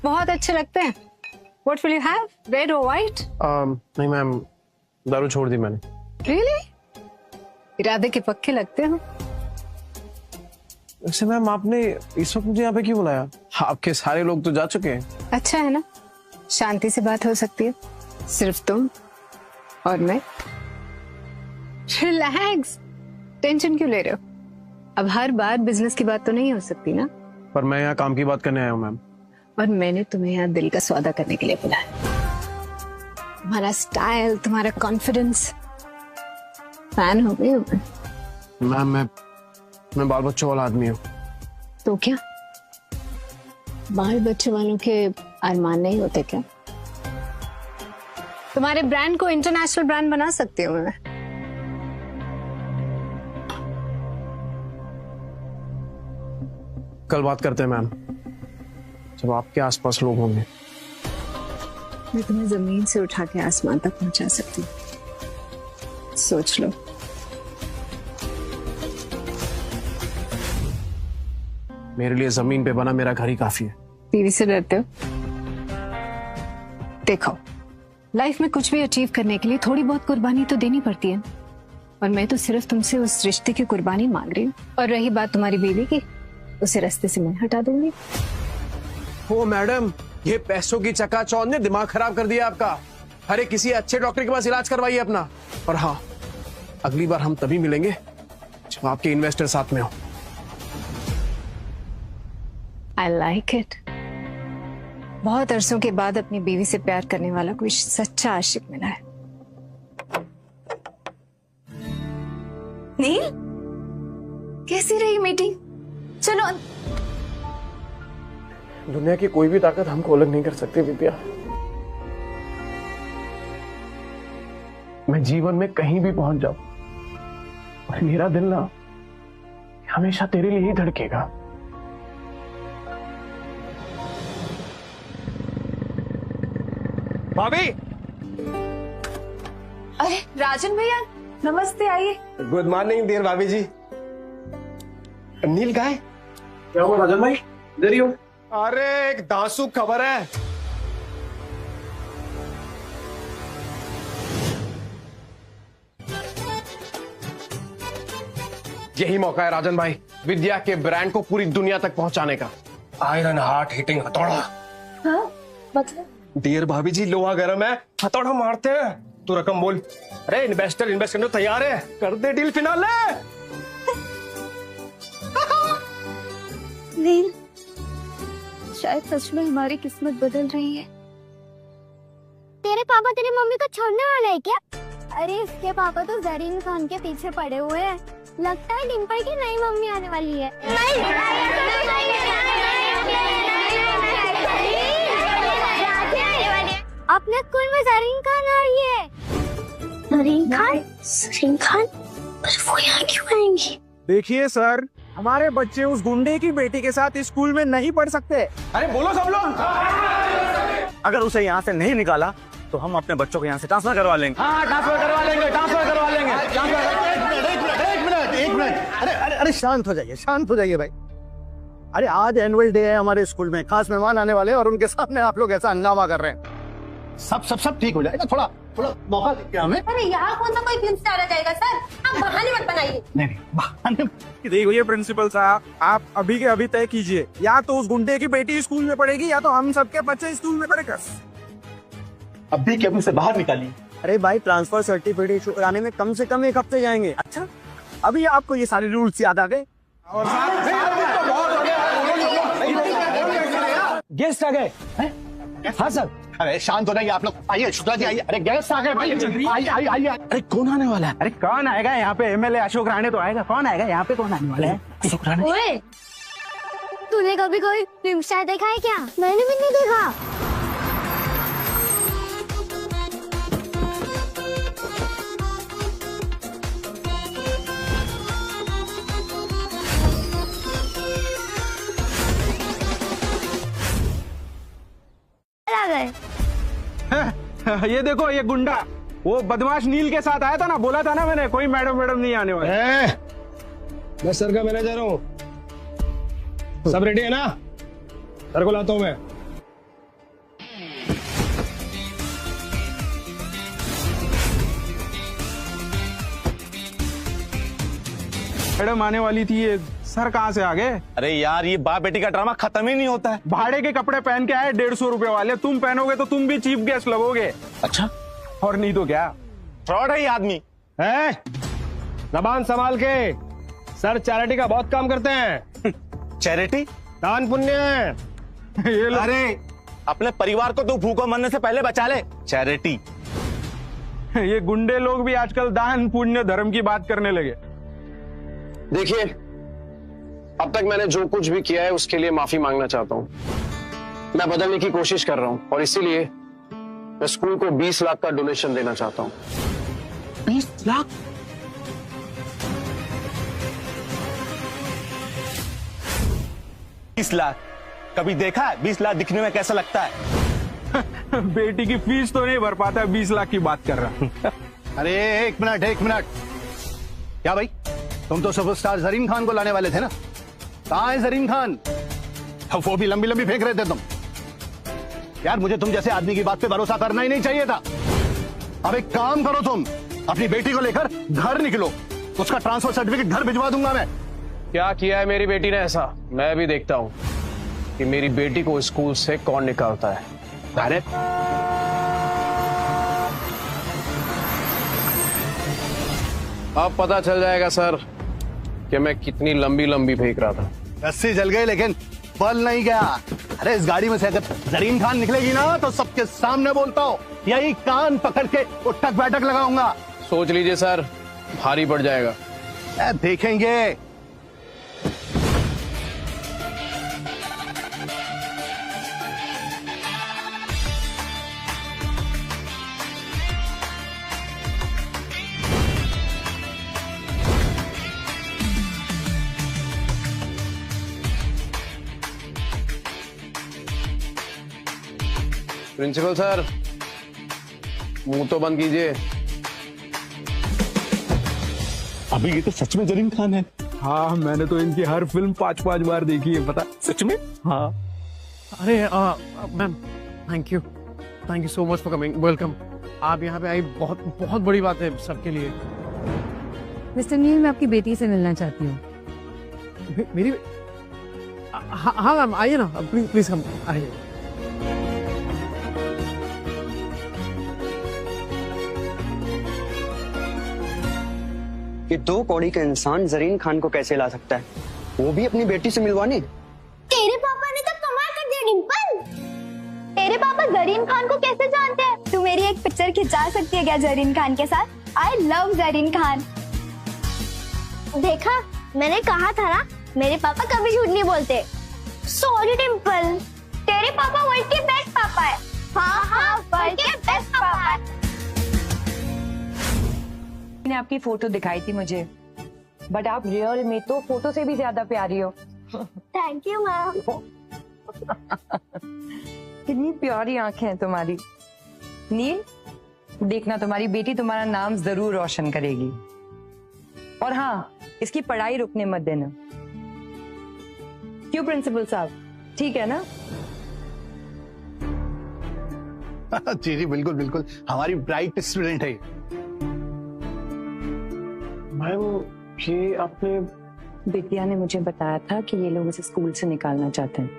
बहुत अच्छे लगते हैं। What will you have? Red or white? नहीं मैम, दारू छोड़ दी मैंने। Really? इरादे के पक्के लगते हो। वैसे मैम, आपने इस वक्त मुझे यहाँ पे क्यों बुलाया? आपके सारे लोग तो जा चुके हैं। अच्छा है ना, शांति से बात हो सकती है, सिर्फ तुम और मैं रिलैक्स, टेंशन क्यों ले रहे हो? अब हर बार बिजनेस की बात तो नहीं हो सकती ना। पर मैं यहाँ काम की बात करने आया हूँ मैम। और मैंने तुम्हें यहाँ दिल का सौदा करने के लिए बुलाया। तुम्हारा स्टाइल, तुम्हारा कॉन्फिडेंस, फैन हो गई हूँ मैम मैं बाल बच्चों वाला आदमी हूँ। तो क्या बाल बच्चे वालों के अरमान नहीं होते क्या? तुम्हारे ब्रांड को इंटरनेशनल ब्रांड बना सकती हूँ मैं। कल बात करते हैं मैम, जब आपके आसपास लोग होंगे। मैं तुम्हें जमीन से उठा के आसमान तक पहुंचा सकती हूँ, सोच लो। मेरे लिए जमीन पे बना मेरा घर ही काफी है। टीवी से डरते हो? देखो, लाइफ में कुछ भी अचीव करने के लिए थोड़ी बहुत कुर्बानी तो देनी पड़ती है, और मैं तो सिर्फ तुमसे उस रिश्ते की कुर्बानी मांग रही हूँ। और रही बात तुम्हारी बीवी की, उसे रास्ते से मैं हटा दूंगी। ओ मैडम, ये पैसों की चकाचौंध ने दिमाग खराब कर दिया आपका। अरे किसी अच्छे डॉक्टर के पास इलाज करवाइए अपना। और हाँ, अगली बार हम तभी मिलेंगे जब आपके इन्वेस्टर साथ में हो। I like it. बहुत अरसों के बाद अपनी बीवी से प्यार करने वाला कोई सच्चा आशिक मिला है। नील, कैसी रही मीटिंग? चलो। दुनिया की कोई भी ताकत हमको अलग नहीं कर सकती विद्या। मैं जीवन में कहीं भी पहुंच जाऊं, और मेरा दिल ना हमेशा तेरे लिए ही धड़केगा। भाभी। अरे राजन भैया, नमस्ते, आइए। गुड मॉर्निंग डियर भाभी जी। नील कहाँ है? क्या हुआ राजन भाई, इधर ही हो? अरे एक दांसू खबर है। यही मौका है राजन भाई, विद्या के ब्रांड को पूरी दुनिया तक पहुंचाने का। आयरन हार्ट हिटिंग हथौड़ा। हाँ, मतलब? डियर भाभी जी, लोहा गर्म है, हथौड़ा मारते हैं। तू रकम बोल। अरे इन्वेस्टर इन्वेस्ट करने तैयार है, कर दे डील फिनाले। नील, शायद सच में हमारी किस्मत बदल रही है। तेरे पापा तेरी मम्मी को छोड़ने वाले हैं क्या? अरे इसके पापा तो जरीन खान के पीछे पड़े हुए हैं। लगता है डिम्पल की नई मम्मी आने वाली है। अपने स्कूल में जरीन खान आ रही है। जरीन खान? जरीन खान? पर वो यहाँ क्यों आएंगी? देखिए सर, हमारे बच्चे उस गुंडे की बेटी के साथ स्कूल में नहीं पढ़ सकते। अरे बोलो सब लोग। अगर उसे यहाँ से नहीं निकाला तो हम अपने बच्चों को यहाँ से ट्रांसफर करवा लेंगे। हाँ, ट्रांसफर करवा लेंगे, ट्रांसफर करवा लेंगे। अरे शांत हो जाइए, शांत हो जाइए भाई। अरे आज एनुअल डे है हमारे स्कूल में, खास मेहमान आने वाले हैं और उनके सामने आप लोग ऐसा हंगामा कर रहे हैं। सब ठीक हो जाएगा। थोड़ा मौका दीजिए हमें। अरे यहाँ कौन सा कोई फिल्म स्टार आ जाएगा सर? आप बहाने मत बनाइए। नहीं बहाने। देखिए प्रिंसिपल साहब, आप अभी के अभी तय कीजिए, या तो उस गुंडे की बेटी स्कूल में पढ़ेगी या तो हम सबके बच्चे स्कूल में पढ़ेगा। अभी के अभी से बाहर निकालिए। अरे भाई, ट्रांसफर सर्टिफिकेट इशू कराने में कम से कम 1 हफ्ते जाएंगे। अच्छा, अभी आपको ये सारे रूल्स याद आ गए? गेस्ट आ गए। हाँ सर। अरे शांत हो जाइए आप लोग। आइए शुक्ला जी, आइए। अरे गेस्ट आ गए भाई, आइए आइए। अरे कौन आने वाला है? अरे कौन आएगा यहाँ पे? एमएलए अशोक राणे तो आएगा। कौन आएगा यहाँ पे? कौन आने वाला है? अशोक राणे। ओए, तूने कभी कोई फिल्म स्टार देखा है क्या? मैंने भी नहीं देखा। ये देखो, ये गुंडा वो बदमाश नील के साथ आया था ना। बोला था ना मैंने, कोई मैडम नहीं आने वाले। मैं सर का मैनेजर हूँ। सब रेडी है ना? सर को लाता हूँ मैं। मैडम आने वाली थी, ये सर कहाँ से आ गए? अरे यार, ये बाप बेटी का ड्रामा खत्म ही नहीं होता है। भाड़े के कपड़े पहन के आए 150 रुपए वाले, तुम पहनोगे तो तुम भी चीफ गेस्ट लगोगे। अच्छा, और नहीं तो क्या, फ्रॉड है ये आदमी। है जबान संभाल के, सर चैरिटी का बहुत काम करते हैं। चैरिटी? दान पुण्य है ये लो। अरे अपने परिवार को तो भूखों मरने से पहले बचा ले। चैरिटी? ये गुंडे लोग भी आजकल दान पुण्य धर्म की बात करने लगे। देखिए, अब तक मैंने जो कुछ भी किया है उसके लिए माफी मांगना चाहता हूँ। मैं बदलने की कोशिश कर रहा हूँ और इसीलिए मैं स्कूल को 20 लाख का डोनेशन देना चाहता हूँ। 20 लाख? कभी देखा है 20 लाख दिखने में कैसा लगता है? बेटी की फीस तो नहीं भर पाता, 20 लाख की बात कर रहा। अरे एक मिनट, क्या भाई, तुम तो सुपरस्टार जरीन खान को लाने वाले थे ना? कहाँ है जरीन खान? वो भी लंबी लंबी फेंक रहे थे तुम। यार मुझे तुम जैसे आदमी की बात पे भरोसा करना ही नहीं चाहिए था। अब एक काम करो, तुम अपनी बेटी को लेकर घर निकलो, उसका ट्रांसफर सर्टिफिकेट घर भिजवा दूंगा मैं। क्या किया है मेरी बेटी ने ऐसा? मैं भी देखता हूँ कि मेरी बेटी को स्कूल से कौन निकालता है। अरे अब पता चल जाएगा सर कि मैं कितनी लंबी लंबी फेंक रहा था। रस्सी जल गई लेकिन बल नहीं गया। अरे इस गाड़ी में से अगर जरीन खान निकलेगी ना तो सबके सामने बोलता हूँ, यही कान पकड़ के उठक बैठक लगाऊंगा। सोच लीजिए सर, भारी पड़ जाएगा। देखेंगे। प्रिंसिपल सर, मुंह तो बंद कीजिए। अभी ये तो सच में जरीन खान है। हाँ, मैंने तो इनकी हर फिल्म 5-5 बार देखी है, पता? सच में? हाँ। अरे ma'am, thank you so much for coming. Welcome. आप यहाँ पे आई, बहुत बहुत बड़ी बात है सबके लिए। मिस्टर नील, मैं आपकी बेटी से मिलना चाहती हूँ। मेरी? हाँ मैम, आइए ना, प्लीज कम, आइए। ये 2 कौड़ी का इंसान जरीन खान को कैसे ला सकता है, वो भी अपनी बेटी से मिलवाने? तेरे पापा ने तो कमाल कर दिया डिम्पल। तेरे पापा जरीन खान को कैसे जानते हैं? तू मेरी एक पिक्चर खिंचा सकती है क्या जरीन खान के साथ? I love Zareen Khan. देखा, मैंने कहा था ना, मेरे पापा कभी झूठ नहीं बोलते। सॉरी डिम्पल, तेरे पापा वर्ल्ड के बेस्ट पापा है। हाँ, वर्ल्ड के बेस्ट पापा है। ने आपकी फोटो दिखाई थी मुझे, बट आप रियल में तो फोटो से भी ज्यादा प्यारी हो। Thank you ma'am. कितनी प्यारी आंखें हैं तुम्हारी। नील, देखना तुम्हारी बेटी तुम्हारा नाम जरूर रोशन करेगी। और हाँ, इसकी पढ़ाई रुकने मत देना। क्यों प्रिंसिपल साहब, ठीक है ना? जी बिल्कुल बिल्कुल, हमारी ब्राइट स्टूडेंट है। मैम, ये आपने, बिटिया ने मुझे बताया था कि ये लोग इसे स्कूल से निकालना चाहते हैं।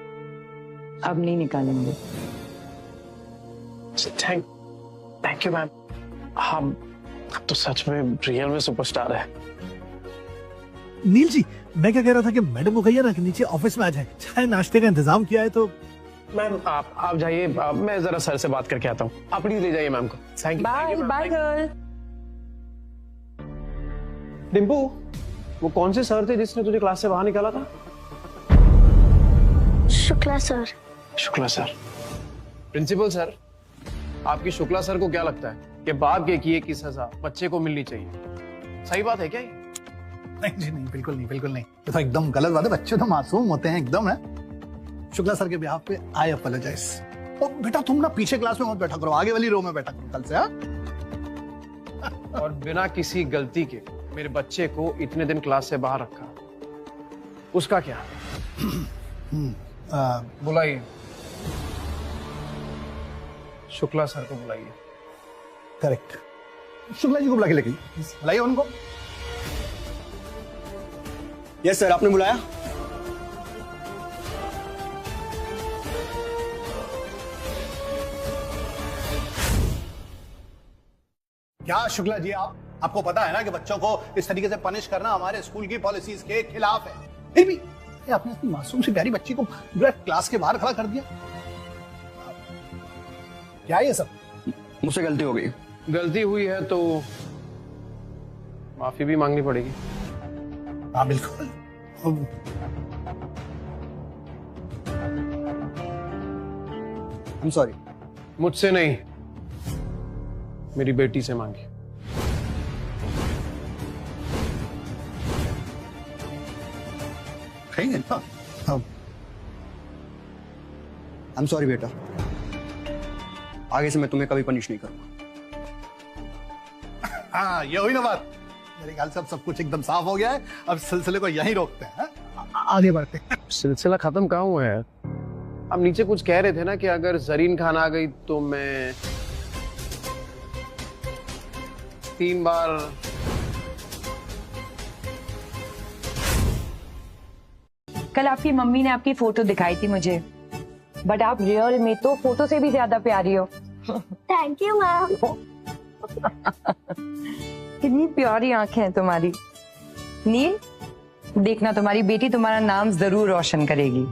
अब नहीं निकालेंगे। Thank you ma'am. हम अब तो सच में रियल में सुपरस्टार है। नील जी, मैं क्या कह रहा था कि मैडम को कहिए ना कि नीचे ऑफिस में आ जाए, चाय नाश्ते का इंतजाम किया है तो। मैम आप जाइए, मैं जरा सर से बात करके आता हूँ। आप प्लीज ले जाइए मैम को। Thank you. Bye girl. Dimpu, वो कौन से सर थे जिसने तुझे क्लास से बाहर निकाला था? Shukla sir. Shukla sir. Principal sir, आपकी शुक्ला सर को क्या लगता है कि बाप के किए की सजा बच्चे को मिलनी चाहिए? सही बात है क्या ये? नहीं जी नहीं, बिल्कुल नहीं, बिल्कुल नहीं। ये तो एकदम गलत बात है। बच्चे तो मासूम होते हैं एकदम। है शुक्ला सर के बिहाफ पे आई अपोलोजाइज। ओ बेटा, तुम ना पीछे क्लास में मत बैठा करो, आगे वाली रो में बैठा करो कल से। और बिना किसी गलती के मेरे बच्चे को इतने दिन क्लास से बाहर रखा, उसका क्या? बुलाइए, शुक्ला सर को बुलाइए। करेक्ट, शुक्ला जी को बुला के लेके बुलाइए उनको। यस सर, आपने बुलाया? क्या शुक्ला जी, आपको पता है ना कि बच्चों को इस तरीके से पनिश करना हमारे स्कूल की पॉलिसीज के खिलाफ है। फिर भी आपने अपनी मासूम सी प्यारी बच्ची को पूरा क्लास के बाहर खड़ा कर दिया। क्या ये सब? मुझसे गलती हो गई। गलती हुई है तो माफी भी मांगनी पड़ेगी। हाँ बिल्कुल। I'm sorry। मुझसे नहीं, मेरी बेटी से मांगी। I'm sorry बेटा, आगे से मैं तुम्हें कभी पनिश नहीं करूंगा। हाँ ये हुई ना बात। मेरे ख्याल से अब सब कुछ एकदम साफ हो गया है। अब सिलसिले को यहीं रोकते हैं, आगे बढ़ते हैं। सिलसिला खत्म कहाँ हुआ है? आप नीचे कुछ कह रहे थे ना कि अगर जरीन खान आ गई तो मैं 3 बार कल आपकी मम्मी ने आपकी फोटो दिखाई थी मुझे, बट आप रियल में तो फोटो से भी ज्यादा प्यारी हो। Thank you ma'am. कितनी प्यारी आंखें हैं तुम्हारी। नील, देखना तुम्हारी बेटी तुम्हारा नाम जरूर रोशन करेगी।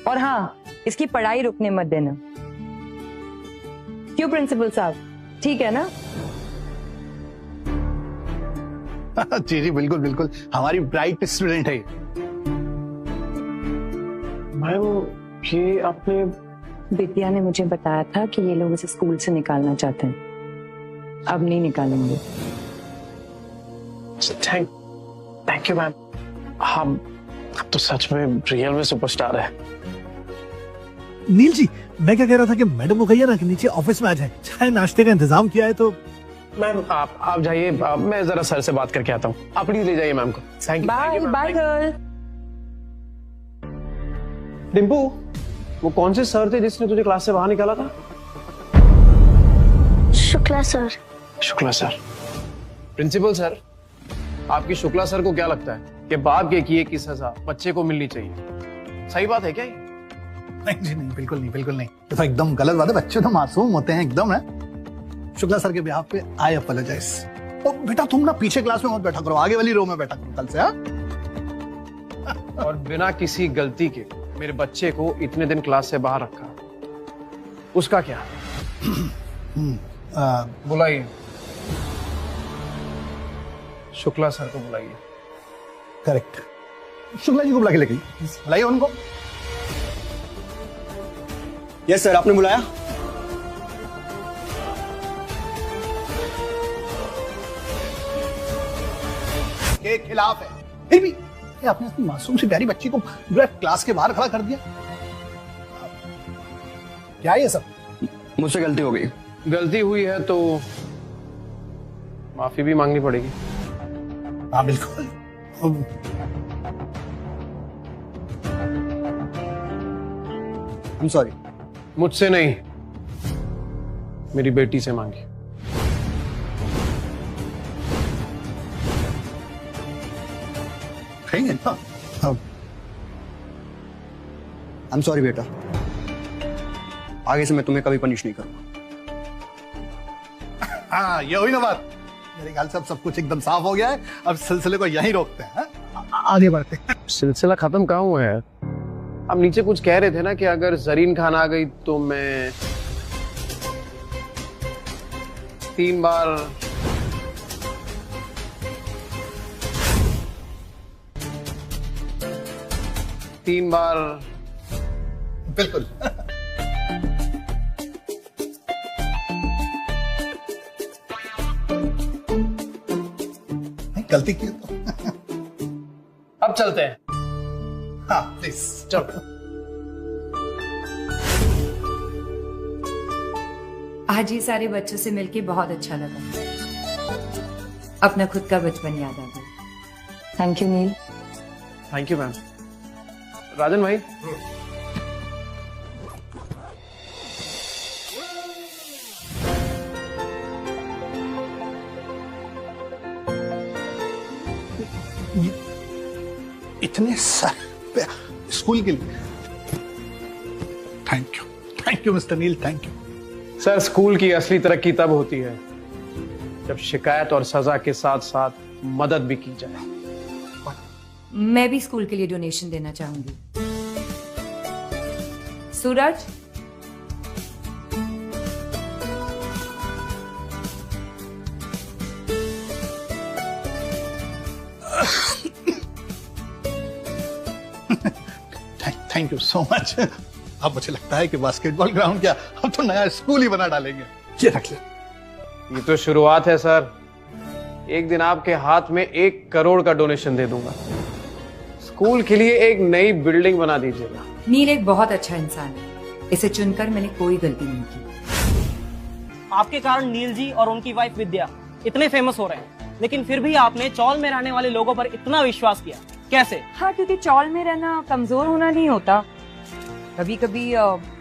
और हाँ, इसकी पढ़ाई रुकने मत देना। क्यों प्रिंसिपल साहब, ठीक है ना? जी जी बिल्कुल बिल्कुल, हमारी ब्राइट स्टूडेंट है। मैम ये आपने, विद्या ने मुझे बताया था कि ये लोग इसे स्कूल से निकालना चाहते हैं। अब नहीं निकालेंगे। Thank you ma'am. हम अब तो सच में रियल में सुपरस्टार है। नील जी, मैं क्या कह रहा था कि मैडम को कहिए ना कि नीचे ऑफिस में आ जाए, चाय नाश्ते का इंतजाम किया है तो। मैम आप जाइए, मैं जरा सर से बात करके आता हूँ। आप प्लीज ले जाइए मैम को। Thank you. Bye bye girl. Dimpu, वो कौन से सर थे जिसने तुझे क्लास से बाहर निकाला था? Shukla sir. Shukla sir? Principal sir, आपकी शुक्ला सर को क्या लगता है कि बाप के किए की सजा बच्चे को मिलनी चाहिए? सही बात है क्या ये? नहीं जी नहीं, बिल्कुल नहीं, बिल्कुल नहीं। ये तो एकदम गलत बात है। बच्चे तो मासूम होते हैं एकदम है। शुक्ला सर के बिहाफ पे आई अपोलोजाइज। तो बेटा तुम ना पीछे क्लास में मत बैठा करो, आगे वाली रो में बैठा करो कल से। और बिना किसी गलती के मेरे बच्चे को इतने दिन क्लास से बाहर रखा, उसका क्या? बुलाइए शुक्ला सर को, बुलाइए। करेक्ट, शुक्ला जी को बुला के लेके बुलाइए उनको। यस सर, आपने बुलाया? के खिलाफ है। फिर भी आपने अपनी मासूम सी प्यारी बच्ची को पूरा क्लास के बाहर खड़ा कर दिया। क्या ये सब? मुझसे गलती हो गई। गलती हुई है तो माफी भी मांगनी पड़ेगी। हाँ बिल्कुल। I'm sorry। मुझसे नहीं, मेरी बेटी से मांगी। I'm sorry बेटा, आगे से मैं तुम्हें कभी पनिश नहीं करूंगा। हाँ ये हुई ना बात। मेरे ख्याल से अब सब कुछ एकदम साफ हो गया है। अब सिलसिले को यहीं रोकते हैं, आगे बढ़ते हैं। सिलसिला खत्म कहाँ हुआ है? आप नीचे कुछ कह रहे थे ना कि अगर जरीन खान आ गई तो मैं 3 बार बिल्कुल। गलती की तो। अब चलते हैं। हाँ प्लीज चलो। आज ये सारे बच्चों से मिलके बहुत अच्छा लगा। अपना खुद का बचपन याद आ गया। Thank you Neel. Thank you ma'am. Rajan भाई, इतने सारे स्कूल के लिए thank you mister Neel, thank you. Sir school की असली तरक्की तब होती है जब शिकायत और सजा के साथ साथ मदद भी की जाए। मैं भी स्कूल के लिए डोनेशन देना चाहूंगी। सूरज, थैंक यू सो मच। अब मुझे लगता है कि बास्केटबॉल ग्राउंड क्या, हम तो नया स्कूल ही बना डालेंगे। ये रख ले। ये तो शुरुआत है सर। एक दिन आपके हाथ में 1 करोड़ का डोनेशन दे दूंगा। स्कूल के लिए एक नई बिल्डिंग बना दीजिएगा। नील एक बहुत अच्छा इंसान है, इसे चुनकर मैंने कोई गलती नहीं की। आपके कारण नील जी और उनकी वाइफ विद्या इतने फेमस हो रहे हैं, लेकिन फिर भी आपने चौल में रहने वाले लोगों पर इतना विश्वास किया, कैसे? हाँ, क्योंकि चौल में रहना कमजोर होना नहीं होता। कभी कभी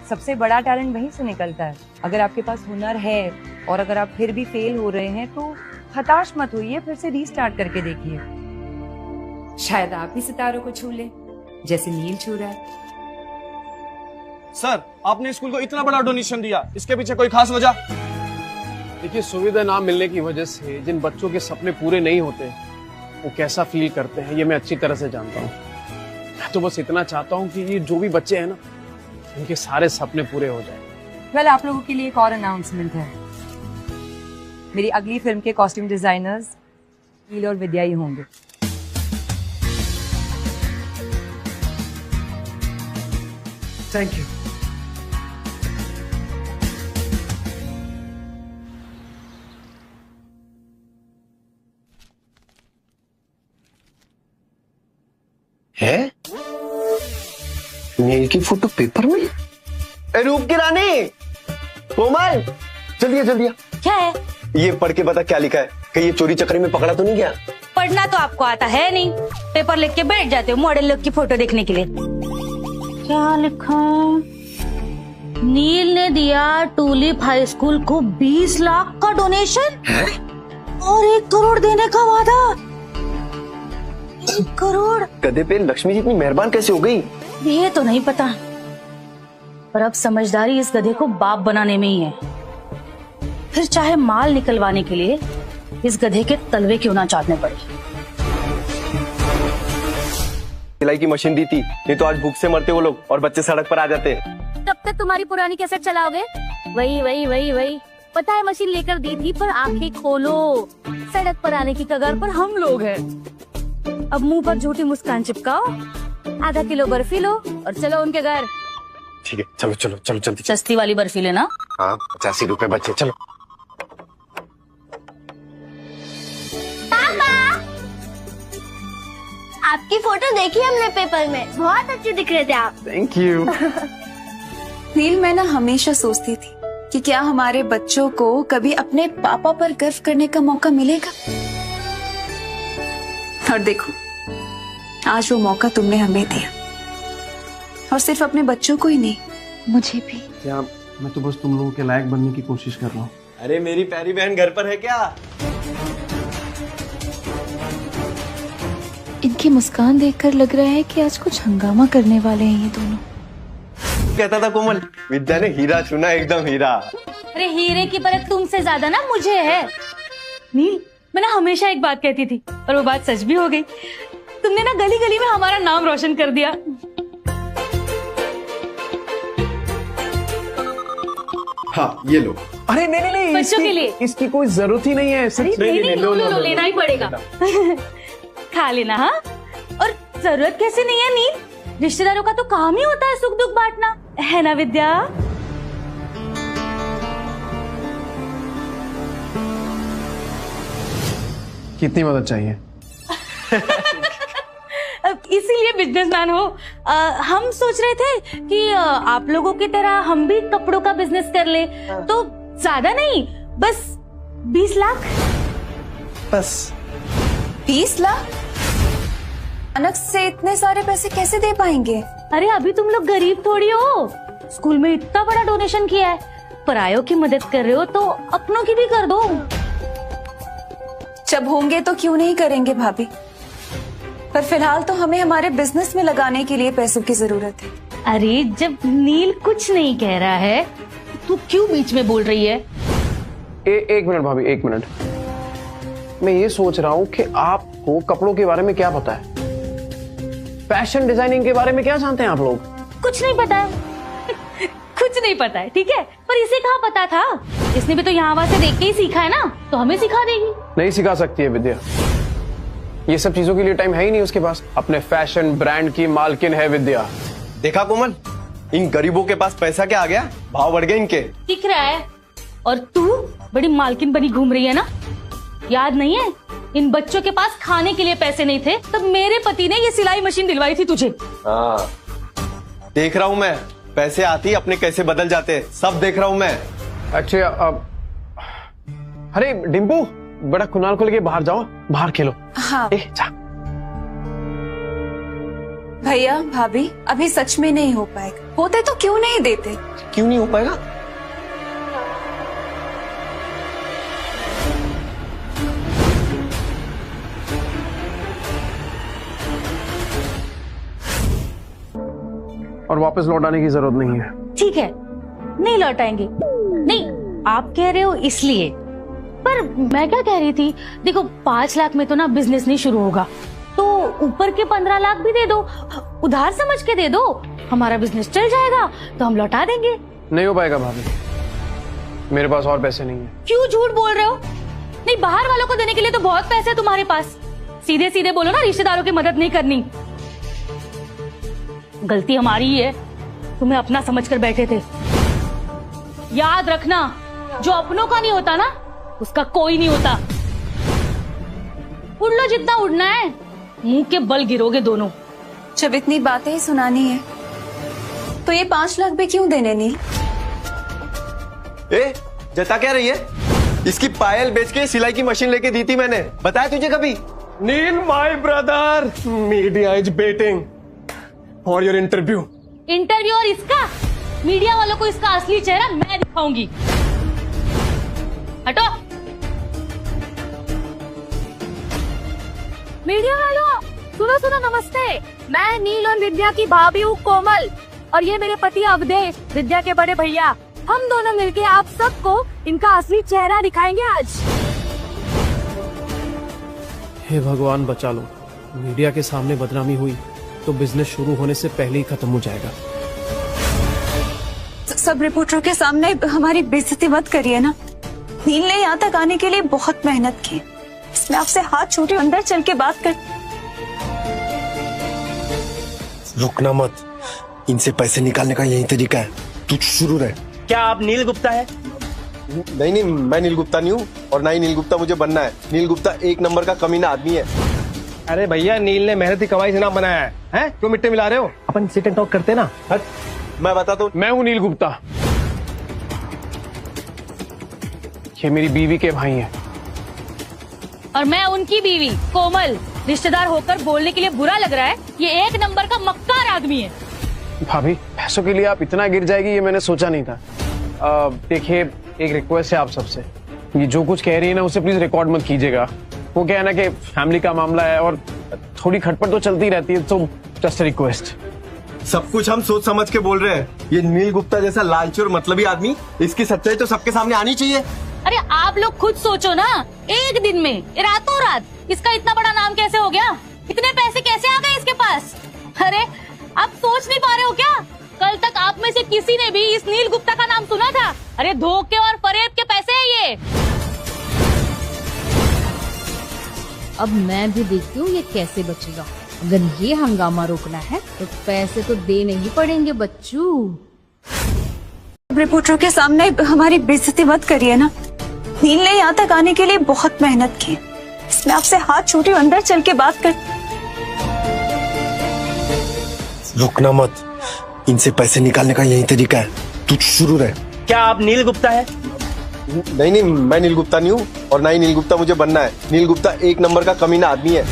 सबसे बड़ा टैलेंट वहीं से निकलता है। अगर आपके पास हुनर है और अगर आप फिर भी फेल हो रहे हैं तो हताश मत होइए, फिर से रीस्टार्ट करके देखिए। शायद आप भी सितारों को छू ले जैसे नील छू रहा है। सर, आपने स्कूल को इतना बड़ा डोनेशन दिया, इसके पीछे कोई खास वजह? देखिए, सुविधा ना मिलने की वजह से जिन बच्चों के सपने पूरे नहीं होते वो कैसा फील करते हैं ये मैं अच्छी तरह से जानता हूँ। मैं तो बस इतना चाहता हूँ कि ये जो भी बच्चे हैं ना, उनके सारे सपने पूरे हो जाए। वेल, आप लोगों के लिए एक और अनाउंसमेंट है। मेरी अगली फिल्म के कॉस्ट्यूम डिजाइनर्स नील और विद्या ही होंगे। Thank you. है नील की फोटो पेपर में? रूप की रानी कोमल, जल्दी जल्दी। क्या है? ये पढ़ के बता क्या लिखा है, कहीं ये चोरी चक्री में पकड़ा तो नहीं गया? पढ़ना तो आपको आता है नहीं, पेपर लिख के बैठ जाते हो मॉडल लोग की फोटो देखने के लिए। क्या लिखा? नील ने दिया टूलिप हाई स्कूल को 20 लाख का डोनेशन और 1 करोड़ देने का वादा। 1 करोड़? गधे पे लक्ष्मी जी इतनी मेहरबान कैसे हो गई? ये तो नहीं पता, पर अब समझदारी इस गधे को बाप बनाने में ही है। फिर चाहे माल निकलवाने के लिए इस गधे के तलवे क्यों ना चाटने पड़े। सिलाई की मशीन दी थी, नहीं तो आज भूख से मरते वो लोग और बच्चे सड़क पर आ जाते। तब तक तुम्हारी पुरानी कैसेट चलाओगे? वही वही वही वही। पता है मशीन लेकर दी थी, पर आंखें खोलो, सड़क पर आने की कगार पर हम लोग हैं। अब मुंह पर झूठी मुस्कान चिपकाओ, आधा किलो बर्फी लो और चलो उनके घर। ठीक है, चलो चलो चलो जल्दी। सस्ती वाली बर्फी लेना। हाँ, 85 रुपए बचे, चलो। आपकी फोटो देखी हमने पेपर में, बहुत अच्छे दिख रहे थे आप। Thank you. नील, मैं ना हमेशा सोचती थी कि क्या हमारे बच्चों को कभी अपने पापा पर गर्व करने का मौका मिलेगा, और देखो आज वो मौका तुमने हमें दिया, और सिर्फ अपने बच्चों को ही नहीं, मुझे भी। क्या मैं तो बस तुम लोगों के लायक बनने की कोशिश कर रहा हूँ। अरे मेरी प्यारी बहन घर पर है क्या? इनकी मुस्कान देखकर लग रहा है कि आज कुछ हंगामा करने वाले हैं ये दोनों। कहता था कोमल, विद्या ने हीरा चुना, एकदम हीरा। अरे हीरे की परख तुमसे ज्यादा ना मुझे है। नील, मैं ना हमेशा एक बात कहती थी और वो बात सच भी हो गई। तुमने ना गली गली में हमारा नाम रोशन कर दिया। हाँ, ये लो। अरे नहीं नहीं, बच्चों के लिए इसकी कोई जरूरत ही नहीं है। नहीं, लो, लेना ही पड़ेगा। खा लेना। हाँ, और जरूरत कैसे नहीं है नील, रिश्तेदारों का तो काम ही होता है सुख दुख बांटना, है ना विद्या? कितनी मदद चाहिए? इसीलिए बिजनेसमैन हो। हम सोच रहे थे कि आप लोगों की तरह हम भी कपड़ों का बिजनेस कर ले, तो ज्यादा नहीं, बस 20 लाख। बस 20 लाख? अचानक से इतने सारे पैसे कैसे दे पाएंगे? अरे अभी तुम लोग गरीब थोड़ी हो, स्कूल में इतना बड़ा डोनेशन किया है, परायों की मदद कर रहे हो तो अपनों की भी कर दो। जब होंगे तो क्यों नहीं करेंगे भाभी, पर फिलहाल तो हमें हमारे बिजनेस में लगाने के लिए पैसों की जरूरत है। अरे जब नील कुछ नहीं कह रहा है, तू क्यों बीच में बोल रही है? एक मिनट भाभी, 1 मिनट। मैं ये सोच रहा हूँ कि आपको कपड़ों के बारे में क्या पता है, फैशन डिजाइनिंग के बारे में क्या जानते हैं आप लोग? कुछ नहीं पता है। कुछ नहीं पता है, ठीक है, पर इसे कहाँ पता था? इसने भी तो यहाँ वहां से देख के ही सीखा है ना, तो हमें सिखा देगी। नहीं सिखा सकती है विद्या, ये सब चीजों के लिए टाइम है ही नहीं उसके पास। अपने फैशन ब्रांड की मालकिन है विद्या। देखा कोमल, इन गरीबों के पास पैसा क्या आ गया, भाव बढ़ गए इनके। दिख रहा है। और तू बड़ी मालकिन बनी घूम रही है ना, याद नहीं है? इन बच्चों के पास खाने के लिए पैसे नहीं थे, तब मेरे पति ने ये सिलाई मशीन दिलवाई थी तुझे। हाँ देख रहा हूँ मैं, पैसे आती अपने कैसे बदल जाते, सब देख रहा हूँ मैं। अच्छा अरे डिम्पू, बड़ा कुनाल को लेके बाहर जाओ, बाहर खेलो। हाँ जा। भैया भाभी, अभी सच में नहीं हो पाएगा। होते तो क्यों नहीं देते? क्यों नहीं हो पाएगा? और वापस लौटाने की जरूरत नहीं है। ठीक है, नहीं लौटाएंगे। नहीं, आप कह रहे हो इसलिए, पर मैं क्या कह रही थी, देखो 5 लाख में तो ना बिजनेस नहीं शुरू होगा, तो ऊपर के 15 लाख भी दे दो, उधार समझ के दे दो, हमारा बिजनेस चल जाएगा, तो हम लौटा देंगे। नहीं हो पाएगा भाभी, मेरे पास और पैसे नहीं है। क्यों झूठ बोल रहे हो? नहीं, बाहर वालों को देने के लिए तो बहुत पैसे है तुम्हारे पास। सीधे सीधे बोलो ना, रिश्तेदारों की मदद नहीं करनी। गलती हमारी ही है, तुम्हें अपना समझकर बैठे थे। याद रखना, जो अपनों का नहीं होता ना, उसका कोई नहीं होता। उड़ लो जितना उड़ना है, मुंह के बल गिरोगे दोनों। जब इतनी बातें ही सुनानी है, तो ये 5 लाख भी क्यों देने नील? ए, जता क्या रही है? इसकी पायल बेच के सिलाई की मशीन लेके दी थी मैंने, बताया तुझे कभी? Neel my brother, media is waiting for your interview. Interview? और इसका? मीडिया वालों को इसका असली चेहरा मैं दिखाऊंगी। हटो। मीडिया वालों, सुनो सुनो, नमस्ते। मैं नील और विद्या की भाभी हूँ कोमल, और ये मेरे पति अवधेश, विद्या के बड़े भैया। हम दोनों मिलके आप सबको इनका असली चेहरा दिखाएंगे आज। हे भगवान बचा लो, मीडिया के सामने बदनामी हुई तो बिजनेस शुरू होने से पहले ही खत्म हो जाएगा। सब रिपोर्टरों के सामने हमारी बेइज्जती मत करिए ना। नील ने यहाँ तक आने के लिए बहुत मेहनत की, इसमें आपसे हाथ छूटे, अंदर चल के बात कर। रुकना मत, इनसे पैसे निकालने का यही तरीका है, तू शुरू रहे। क्या आप नील गुप्ता है? नहीं, मैं नील गुप्ता नहीं हूँ, और ना ही नील गुप्ता मुझे बनना है। नील गुप्ता 1 नंबर का कमीना आदमी है। अरे भैया, नील ने मेहनती कमाई से नाम बनाया है, हैं? क्यों मिट्टी मिला रहे हो? अपन सिट एंड टॉक करते ना। हट, मैं बताता हूँ, मैं हूँ नील गुप्ता, ये मेरी बीवी के भाई हैं। और मैं उनकी बीवी कोमल। रिश्तेदार होकर बोलने के लिए बुरा लग रहा है, ये 1 नंबर का मक्कार आदमी है। भाभी, पैसों के लिए आप इतना गिर जाएगी ये मैंने सोचा नहीं था। देखिए, एक रिक्वेस्ट है आप सबसे, ये जो कुछ कह रही है ना उसे प्लीज रिकॉर्ड मत कीजिएगा। वो क्या है ना कि फैमिली का मामला है और थोड़ी खटपट तो चलती रहती है, तो जस्ट रिक्वेस्ट। सब कुछ हम सोच समझ के बोल रहे हैं। ये नील गुप्ता जैसा लालची और मतलबी आदमी, इसकी सच्चाई तो सबके सामने आनी चाहिए। अरे आप लोग खुद सोचो ना, एक दिन में, रातों रात इसका इतना बड़ा नाम कैसे हो गया? इतने पैसे कैसे आ गए इसके पास? अरे आप सोच नहीं पा रहे हो क्या? कल तक आप में से किसी ने भी इस नील गुप्ता का नाम सुना था? अरे धोखे और फरेब के पैसे हैं ये। अब मैं भी देखती हूँ ये कैसे बचेगा। अगर ये हंगामा रोकना है तो पैसे तो देने ही पड़ेंगे बच्चू। रिपोर्टरों के सामने हमारी बेइज्जती मत करिए ना। नील ने यहाँ तक आने के लिए बहुत मेहनत की, इसमें आपसे हाथ छूटे, अंदर चल के बात कर। रुकना मत, इनसे पैसे निकालने का यही तरीका है, तू शुरू रहे। क्या आप नील गुप्ता है? नहीं, मैं नील गुप्ता नहीं हूँ, और ना ही नील गुप्ता मुझे बनना है। नील गुप्ता 1 नंबर का कमीना आदमी है।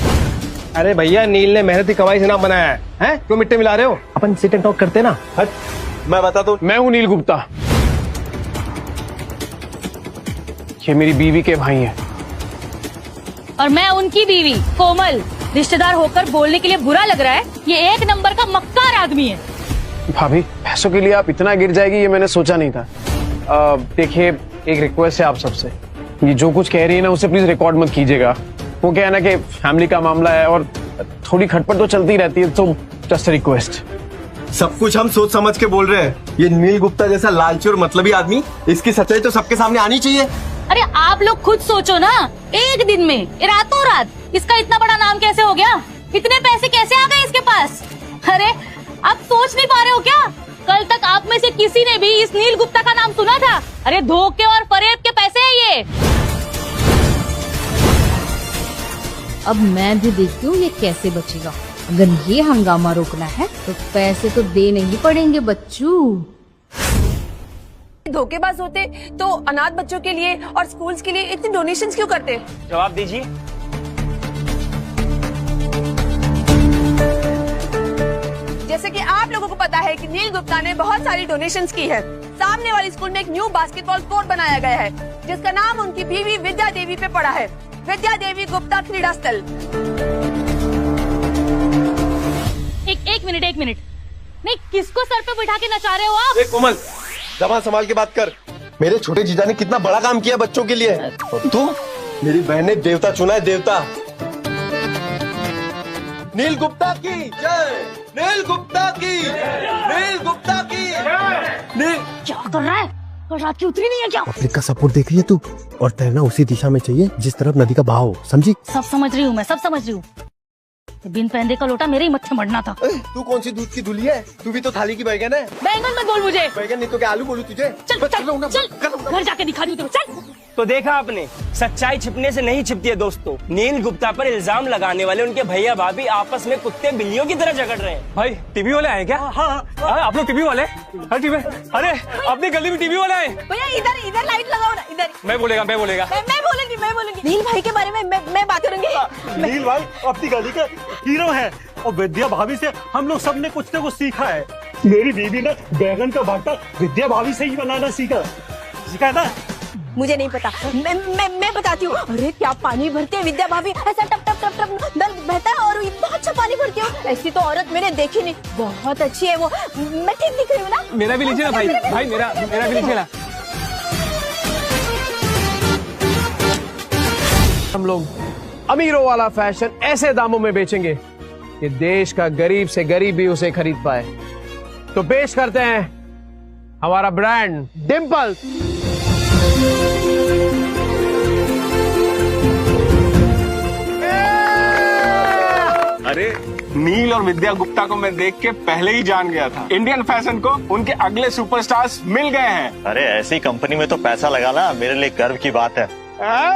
अरे भैया, नील ने मेहनती कमाई से नाम बनाया है, हैं? क्यों मिट्टी मिला रहे हो? अपन सिट एंड टॉक करते ना। हट, मैं बताता हूँ, मैं हूँ नील गुप्ता, ये मेरी बीवी के भाई हैं। और मैं उनकी बीवी कोमल। रिश्तेदार होकर बोलने के लिए बुरा लग रहा है, ये 1 नंबर का मक्कार आदमी है। भाभी, पैसों के लिए आप इतना गिर जाएगी ये मैंने सोचा नहीं था। देखिए, एक रिक्वेस्ट है आप सबसे, ये जो कुछ कह रही है ना उसे प्लीज रिकॉर्ड मत कीजिएगा। वो क्या है ना कि फैमिली का मामला है और थोड़ी खटपट तो चलती रहती है, तो जस्ट रिक्वेस्ट। सब कुछ हम सोच समझ के बोल रहे हैं। ये नील गुप्ता जैसा लालची और मतलबी आदमी, इसकी सच्चाई तो सबके सामने आनी चाहिए। अरे आप लोग खुद सोचो ना, एक दिन में रातों रात इसका इतना बड़ा नाम कैसे हो गया? इतने पैसे कैसे आ गए इसके पास? अरे आप सोच नहीं पा रहे हो क्या? कल तक आप में से किसी ने भी इस नील गुप्ता का नाम सुना था? अरे धोखे और फरेब के पैसे है ये। अब मैं भी देखती हूँ ये कैसे बचेगा। अगर ये हंगामा रोकना है तो पैसे तो देने ही पड़ेंगे बच्चों। धोखेबाज होते तो अनाथ बच्चों के लिए और स्कूल्स के लिए इतनी डोनेशंस क्यों करते? जवाब दीजिए। जैसे कि आप लोगों को पता है कि नील गुप्ता ने बहुत सारी डोनेशंस की है। सामने वाली स्कूल में एक न्यू बास्केटबॉल कोर्ट बनाया गया है जिसका नाम उनकी बीवी विद्या देवी पे पड़ा है, विद्या देवी गुप्ता क्रीड़ा स्थल। एक मिनट नहीं, किसको सर पे बिठा के नचा रहे हो आप? कोमल, जबान संभाल के बात कर। मेरे छोटे जीजा ने कितना बड़ा काम किया बच्चों के लिए। तू मेरी बहन ने देवता चुना है, देवता। नील गुप्ता की जय, नील गुप्ता की, नील गुप्ता की नील। क्या कर रहा है? और रात की उतरी नहीं है क्या? पब्लिक का सपोर्ट देख रही है तू, और तैरना उसी दिशा में चाहिए जिस तरफ नदी का बहाव हो, समझी? सब समझ रही हूँ मैं, सब समझ रही हूँ। बिन पहनने का लोटा मेरे ही मत्थे मरना था। तू कौन सी दूध की धुली है? तू भी तो थाली की बैगन है। बैंगन मत बोल मुझे। बैगन नहीं तो क्या आलू बोलूं तुझे? चल घर जाके दिखा दूँ। चल। तो देखा आपने, सच्चाई छिपने से नहीं छिपती है दोस्तों। नील गुप्ता पर इल्जाम लगाने वाले उनके भैया भाभी आपस में कुत्ते बिल्लियों की तरह झगड़ रहे हैं। भाई टीवी वाले आए क्या? हाँ, आप लोग टीवी वाले? अरे अपनी गली में टीवी वाले आए। भैया इधर लाइट लगाओ ना, इधर। मैं बोलेगा। मैं बोलूंगी। नील भाई के बारे में मैं बात करूंगी। नील भाई अपनी गली के हीरो है और विद्या भाभी से हम लोग सबने कुछ न कुछ सीखा है। मेरी बीवी ने बैगन का भरता विद्या भाभी से ही बनाना सीखा है ना? मुझे नहीं पता, मैं बताती हूँ। अरे क्या पानी भरती है विद्या भाभी, ऐसा टप टप टप टप नल बहता है और इतना अच्छा पानी भरती हो। ऐसी तो औरत मैंने देखी नहीं, बहुत अच्छी है वो। मैं ठीक दिख रही हूँ ना? मेरा भी लीजिए ना भाई, मेरा भी लीजिए ना। हम लोग अमीरों वाला फैशन ऐसे दामों में बेचेंगे कि देश का गरीब से गरीब भी उसे खरीद पाए। तो पेश करते हैं हमारा ब्रांड डिम्पल। अरे नील और विद्या गुप्ता को मैं देख के पहले ही जान गया था। इंडियन फैशन को उनके अगले सुपरस्टार्स मिल गए हैं। अरे ऐसी कंपनी में तो पैसा लगाना मेरे लिए गर्व की बात है।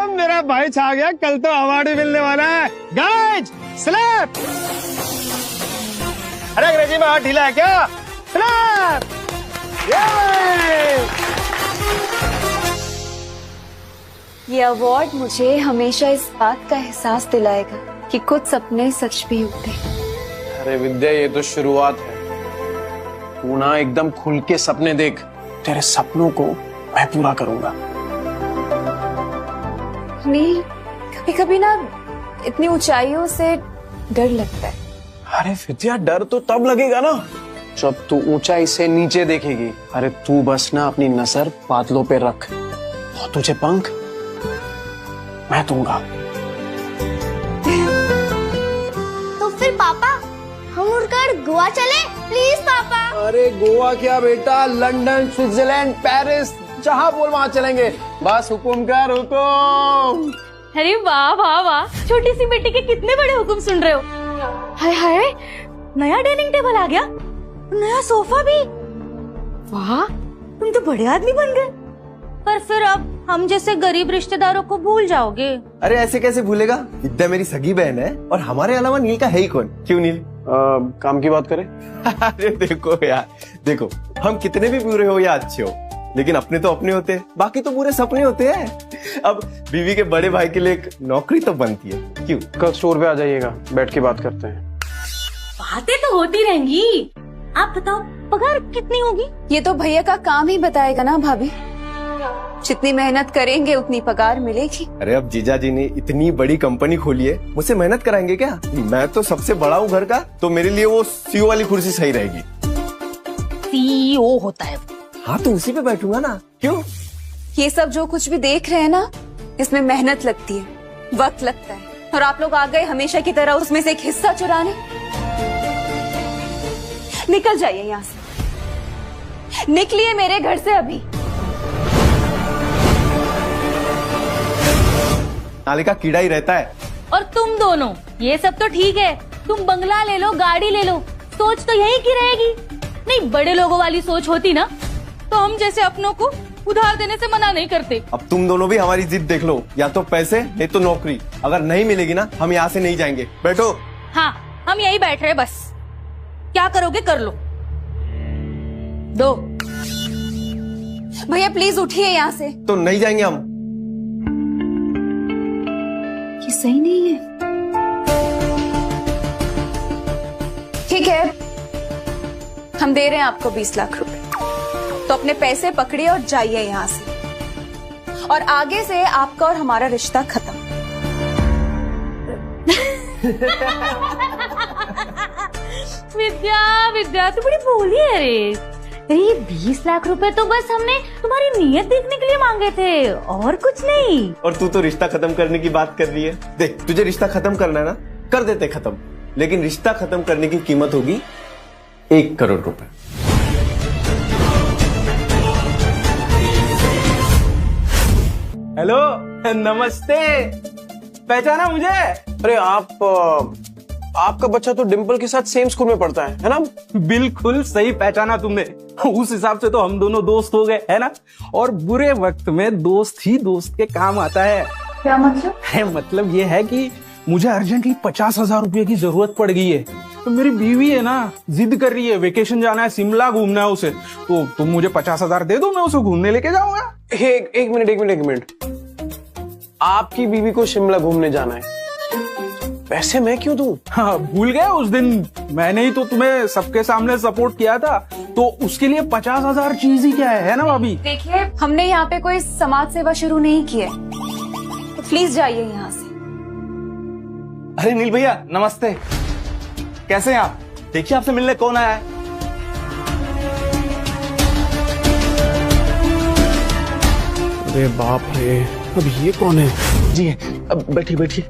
मेरा भाई छा गया, कल तो अवार्ड भी मिलने वाला है। Guys slap. अरे अंग्रेजी में हाथ ढीला है क्या? स्लैप। ये अवार्ड मुझे हमेशा इस बात का एहसास दिलाएगा कि कुछ सपने सच भी होते हैं। अरे विद्या, ये तो शुरुआत है। तू ना एकदम खुल के सपने देख, तेरे सपनों को मैं पूरा करूंगा। नील, कभी कभी ना इतनी ऊंचाइयों से डर लगता है। अरे विद्या, डर तो तब लगेगा ना जब तू ऊंचाई से नीचे देखेगी। अरे तू बस ना अपनी नजर बादलों पे रख और तुझे पंख मैं दूंगा। तो फिर पापा हम उड़कर गोवा चले? प्लीज पापा। अरे गोवा क्या बेटा, लंदन, स्विट्जरलैंड, पेरिस, जहाँ बोल वहाँ चलेंगे। बस हुकुम कर, हुकुम। अरे वाह वाह वाह, छोटी सी बेटी के कितने बड़े हुक्म सुन रहे हो। हाय हाय, नया डाइनिंग टेबल आ गया, नया सोफा भी। वाह, तुम तो बड़े आदमी बन गए। पर फिर अब हम जैसे गरीब रिश्तेदारों को भूल जाओगे। अरे ऐसे कैसे भूलेगा? विद्या मेरी सगी बहन है और हमारे अलावा नील का है ही कौन? क्यों नील? काम की बात करें? अरे देखो यार, देखो हम कितने भी बुरे हो या अच्छे हो, लेकिन अपने तो अपने होते हैं, बाकी तो पूरे सपने होते हैं। अब बीवी के बड़े भाई के लिए एक नौकरी तो बनती है। क्यों? कल स्टोर पे आ जाइएगा, बैठ के बात करते हैं। बातें तो होती रहेंगी। आप बताओ पगार कितनी होगी? ये तो भैया का काम ही बताएगा ना भाभी। जितनी मेहनत करेंगे उतनी पगार मिलेगी। अरे अब जीजा जी ने इतनी बड़ी कंपनी खोली है, मुझसे मेहनत कराएंगे क्या? मैं तो सबसे बड़ा हूँ घर का, तो मेरे लिए वो सीईओ वाली कुर्सी सही रहेगी। सीईओ होता है? हाँ तो उसी पे बैठूंगा ना। क्यों? ये सब जो कुछ भी देख रहे हैं ना, इसमें मेहनत लगती है, वक्त लगता है, और आप लोग आ गए हमेशा की तरह उसमें से एक हिस्सा चुराने। निकल जाइए यहाँ से, निकलिए मेरे घर से अभी। नाले का कीड़ा ही रहता है। और तुम दोनों, ये सब तो ठीक है, तुम बंगला ले लो, गाड़ी ले लो, सोच तो यही की रहेगी। नहीं, बड़े लोगों वाली सोच होती ना तो हम जैसे अपनों को उधार देने से मना नहीं करते। अब तुम दोनों भी हमारी जिद देख लो, या तो पैसे नहीं तो नौकरी। अगर नहीं मिलेगी ना, हम यहाँ से नहीं जाएंगे। बैठो। हाँ, हम यही बैठ रहे, बस क्या करोगे कर लो। दो। भैया प्लीज उठिए यहाँ से। तो नहीं जाएंगे हम। ये सही नहीं है। ठीक है, हम दे रहे हैं आपको 20 लाख रुपए, तो अपने पैसे पकड़िए और जाइए यहाँ से, और आगे से आपका और हमारा रिश्ता खत्म। विद्या तू बड़ी भोली है रे। अरे ये 20 लाख रुपए तो बस हमने तुम्हारी नीयत देखने के लिए मांगे थे, और कुछ नहीं। और तू तो रिश्ता खत्म करने की बात कर रही है। देख, तुझे रिश्ता खत्म करना है ना, कर देते खत्म, लेकिन रिश्ता खत्म करने की कीमत होगी 1 करोड़ रुपए। हेलो, नमस्ते। पहचाना मुझे? अरे आपका बच्चा तो डिम्पल के साथ सेम स्कूल में पढ़ता है ना? बिल्कुल सही पहचाना तुमने। उस हिसाब से तो हम दोनों दोस्त हो गए, है ना? और बुरे वक्त में दोस्त ही दोस्त के काम आता है। क्या मतलब? मतलब ये है कि मुझे अर्जेंटली 50,000 रुपए की जरूरत पड़ गई है। तो मेरी बीवी है ना, जिद कर रही है, वेकेशन जाना है, शिमला घूमना है उसे, तो तुम मुझे 50,000 दे दो, मैं उसे घूमने लेके जाऊंगा। एक मिनट। आपकी बीवी को शिमला घूमने जाना है, पैसे मैं क्यों दूं? हाँ, भूल गए उस दिन मैंने ही तो तुम्हें सबके सामने सपोर्ट किया था, तो उसके लिए 50,000 चीज ही क्या है ना भाभी? देखिए, हमने यहाँ पे कोई समाज सेवा शुरू नहीं की है, तो प्लीज जाइए यहाँ से। अरे नील भैया नमस्ते, कैसे हैं आप? देखिए आपसे मिलने कौन आया है। अरे बाप रे, अब ये कौन है? जी अब बैठिए।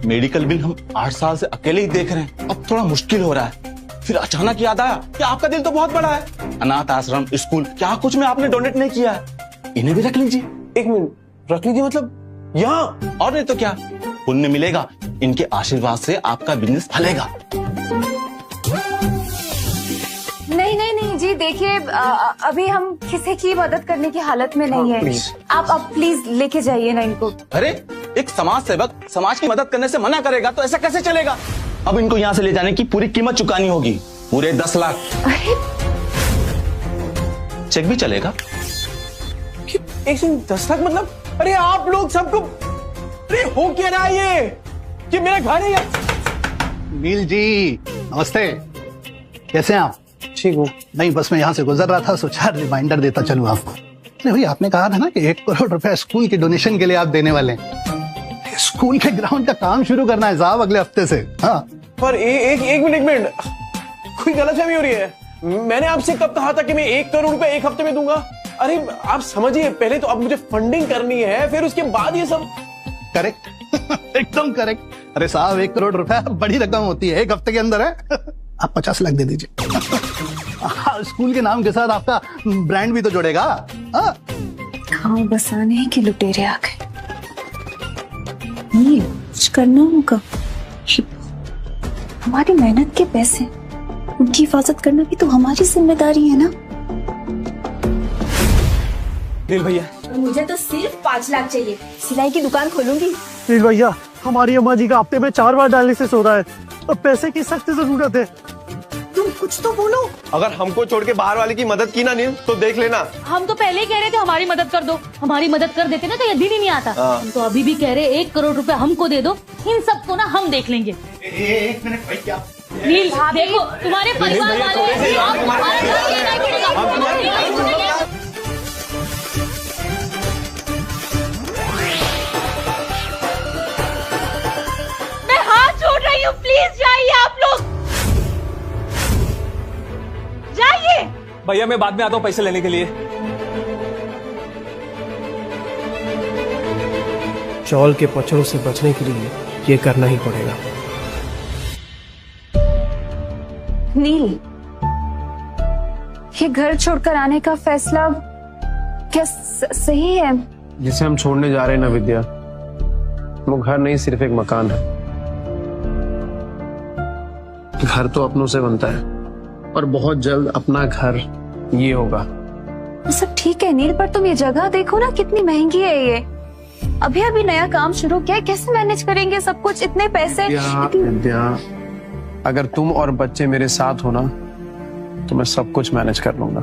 मेडिकल बिल हम 8 साल से अकेले ही देख रहे हैं, अब थोड़ा मुश्किल हो रहा है। फिर अचानक याद आया कि आपका दिल तो बहुत बड़ा है, अनाथ आश्रम, स्कूल, क्या कुछ में आपने डोनेट नहीं किया है, इन्हें भी रख लीजिए। 1 मिनट, रख लीजिए मतलब यहाँ? और नहीं तो क्या, पुण्य मिलेगा, इनके आशीर्वाद से आपका बिजनेस फलेगा। नहीं जी, देखिए अभी हम किसी की मदद करने की हालत में नहीं है। आप प्लीज लेके जाइए ना इनको। अरे एक समाज सेवक समाज की मदद करने से मना करेगा तो ऐसा कैसे चलेगा? अब इनको यहाँ से ले जाने की पूरी कीमत चुकानी होगी, पूरे 10 लाख। अरे चेक भी चलेगा? 10 लाख मतलब? अरे आप लोग सबको, अरे हो क्या रहा है ये मेरा घर है यार। नील जी नमस्ते, कैसे हैं आप? ठीक हूँ। नहीं, बस मैं यहाँ से गुजर रहा था, सोचा रिमाइंडर देता चलूं आपको। नहीं भाई, आपने कहा था ना कि 1 करोड़ रुपए स्कूल के डोनेशन के लिए आप देने वाले हैं। स्कूल के ग्राउंड का काम शुरू करना है साहब अगले हफ्ते से। हाँ, पर एक मिनट, कोई गलतफहमी हो रही है। मैंने आपसे कब कहा था कि मैं 1 करोड़ रुपए 1 हफ्ते में दूंगा? अरे आप समझिए, पहले तो अब मुझे फंडिंग करनी है, फिर उसके बाद ये सब। करेक्ट एकदम करेक्ट। अरे साहब 1 करोड़ रुपए बड़ी रकम होती है, 1 हफ्ते के अंदर है। आप 50 लाख दे दीजिए। स्कूल के नाम के साथ आपका ब्रांड भी तो जुड़ेगा। खाओ बसाने के लुटेरे आ गए। नील, कुछ करना होगा। हमारी मेहनत के पैसे, उनकी हिफाजत करना भी तो हमारी जिम्मेदारी है ना। नील भैया, मुझे तो सिर्फ 5 लाख चाहिए, सिलाई की दुकान खोलूंगी। नील भैया, हमारी अम्मा जी का हफ्ते में 4 बार डायलिसिस हो रहा है, और पैसे की सख्त जरूरत है। तुम कुछ तो बोलो। अगर हमको छोड़ के बाहर वाले की मदद की ना नील, तो देख लेना। हम तो पहले ही कह रहे थे हमारी मदद कर दो, हमारी मदद कर देते ना तो ये दिन ही नहीं आता। हम तो अभी भी कह रहे 1 करोड़ रुपए हमको दे दो, इन सबको ना हम देख लेंगे। 1 मिनट भाई, क्या नील देखो, तुम्हारे परिवार वाले प्लीज जाइए आप लोग, जाइए। भैया मैं बाद में आता हूँ पैसे लेने के लिए। चौल के पचड़ों से बचने के लिए ये करना ही पड़ेगा। नील, ये घर छोड़कर आने का फैसला क्या सही है? जिसे हम छोड़ने जा रहे हैं ना विद्या, वो घर नहीं सिर्फ एक मकान है। घर तो अपनों से बनता है और बहुत जल्द अपना घर ये होगा। सब ठीक है नील, पर तुम ये जगह देखो ना, कितनी महंगी है ये। अभी अभी नया काम शुरू किया, कैसे मैनेज करेंगे सब कुछ, इतने पैसे। विद्या, अगर तुम और बच्चे मेरे साथ हो ना तो मैं सब कुछ मैनेज कर लूंगा।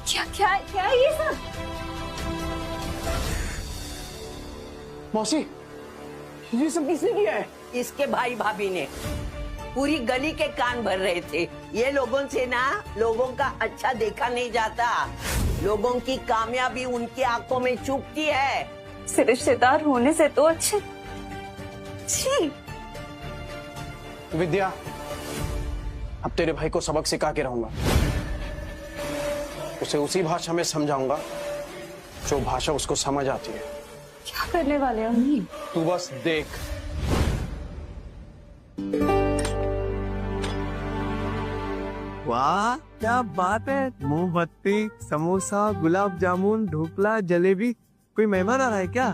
क्या क्या क्या है ये सब? मौसी, ये सब किसने किया है? इसके भाई भाभी ने। पूरी गली के कान भर रहे थे। ये लोगों से ना लोगों का अच्छा देखा नहीं जाता। लोगों की कामयाबी उनकी आंखों में चुभती है। से रिश्तेदार होने से तो अच्छे। छी। विद्या, अब तेरे भाई को सबक सिखा के रहूंगा। उसे उसी भाषा में समझाऊंगा जो भाषा उसको समझ आती है। क्या करने वाले हो? तू बस देख। वाह क्या बात है, मोमबत्ती, समोसा, गुलाब जामुन, ढोकला, जलेबी। कोई मेहमान आ रहा है क्या?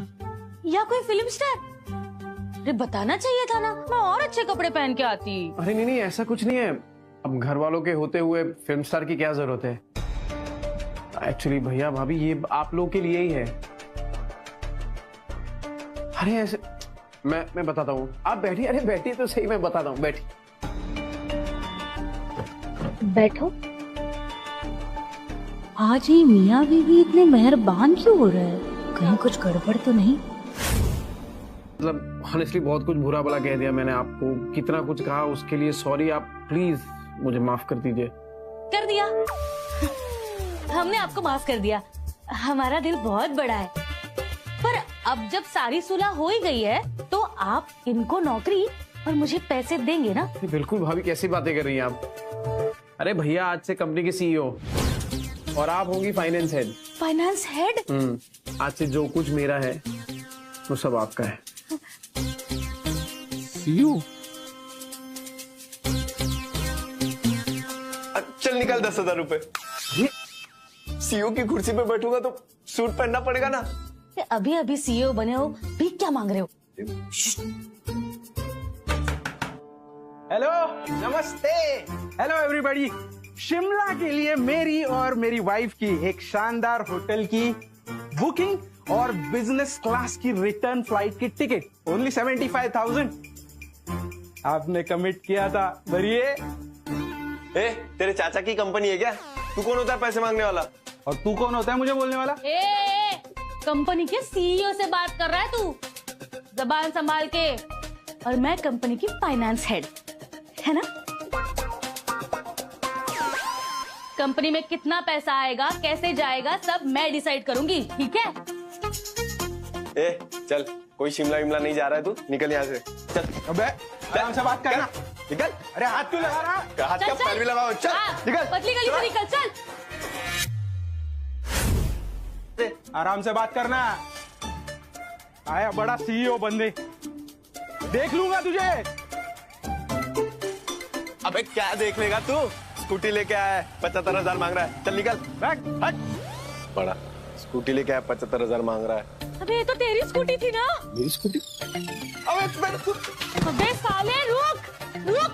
या कोई फिल्म स्टार? अरे बताना चाहिए था ना, मैं और अच्छे कपड़े पहन के आती। अरे नहीं नहीं, ऐसा कुछ नहीं है। अब घर वालों के होते हुए फिल्म स्टार की क्या जरूरत है? एक्चुअली भैया भाभी ये आप लोगों के लिए ही है। अरे ऐसे मैं बताता हूँ, आप बैठिए। अरे बैठिए तो सही, मैं बताता हूँ, बैठिए। बैठो। आज ही मियाँ बीवी इतने मेहरबान क्यों हो रहे हैं? कहीं कुछ गड़बड़ तो नहीं? मतलब ऑनेस्टली बहुत कुछ बुरा भला कह दिया मैंने आपको, कितना कुछ कहा, उसके लिए सॉरी। आप प्लीज मुझे माफ कर दीजिए। कर दिया। हमने आपको माफ कर दिया। हमारा दिल बहुत बड़ा है। पर अब जब सारी सुलह हो ही गई है तो आप इनको नौकरी और मुझे पैसे देंगे ना? बिल्कुल भाभी, कैसी बातें कर रही हैं आप? अरे भैया आज से कंपनी के सीईओ और आप होंगी फाइनेंस हेड। Finance head? आज से जो कुछ मेरा है वो सब आपका है। सीईओ? चल निकल 10,000 रुपए। सीईओ की कुर्सी पे बैठूंगा तो सूट पहनना पड़ेगा ना। अभी अभी सीईओ बने हो, भीख क्या मांग रहे हो? हेलो, नमस्ते, हेलो एवरीबॉडी। शिमला के लिए मेरी और मेरी वाइफ की एक शानदार होटल की बुकिंग और बिजनेस क्लास की रिटर्न फ्लाइट की टिकट ओनली 75,000 आपने कमिट किया था। भरिए। ए, तेरे चाचा की कंपनी है क्या? तू कौन होता है पैसे मांगने वाला? और तू कौन होता है मुझे बोलने वाला? कंपनी के सीईओ से बात कर रहा है तू, जबान संभाल के। और मैं कंपनी की फाइनेंस हेड, है ना? कंपनी में कितना पैसा आएगा, कैसे जाएगा, सब मैं डिसाइड करूंगी, ठीक है? ए, चल, कोई शिमला विमला नहीं जा रहा है तू, निकल यहाँ से। चल। अबे आराम से बात करना। निकल। अरे हाथ क्यों लगा रहा? हाथ का पैर भी लगाओ। चल निकल। पतली गली से निकल, चल। आराम से बात करना। आया बड़ा सीईओ बंदे, देख लूंगा तुझे। अबे क्या देख लेगा तू? स्कूटी लेके आया है, 75,000 मांग रहा है। चल निकल। बैठ हट। बड़ा स्कूटी लेके आया, 75,000 मांग रहा है। अबे ये तो तेरी स्कूटी थी ना? मेरी स्कूटी? अबे साले रुक रुक।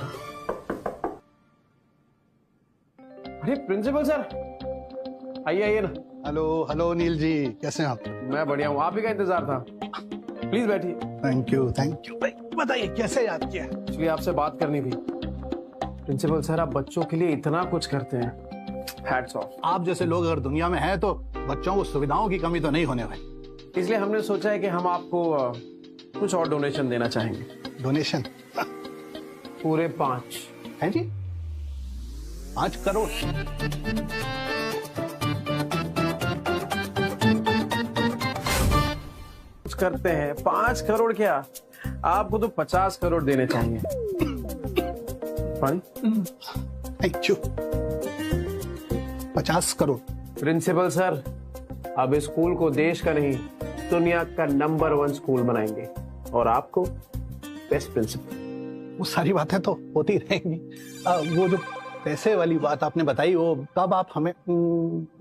अरे प्रिंसिपल सर, आइए आइए ना। हेलो हेलो नील जी, कैसे हैं आप? मैं बढ़िया हूँ, आप ही का इंतजार था। प्लीज बैठिए। थैंक यू भाई। बताइए कैसे याद किया? एक्चुअली आपसे बात करनी थी। प्रिंसिपल सर, आप बच्चों के लिए इतना कुछ करते हैं, हैट्स ऑफ। आप जैसे लोग अगर दुनिया में हैं तो बच्चों को सुविधाओं की कमी तो नहीं होने वाली। इसलिए हमने सोचा है कि हम आपको कुछ और डोनेशन देना चाहेंगे। डोनेशन? पूरे 5 हैं जी? 5 करोड़? कुछ करते हैं। 5 करोड़ क्या, आपको तो 50 करोड़ देने चाहिए। Thank you. 50 crore. Principal sir, अब इस स्कूल को देश का नहीं दुनिया का नंबर 1 स्कूल बनाएंगे और आपको बेस्ट प्रिंसिपल। वो सारी बातें तो होती रहेंगी। वो जो पैसे वाली बात आपने बताई, वो कब आप हमें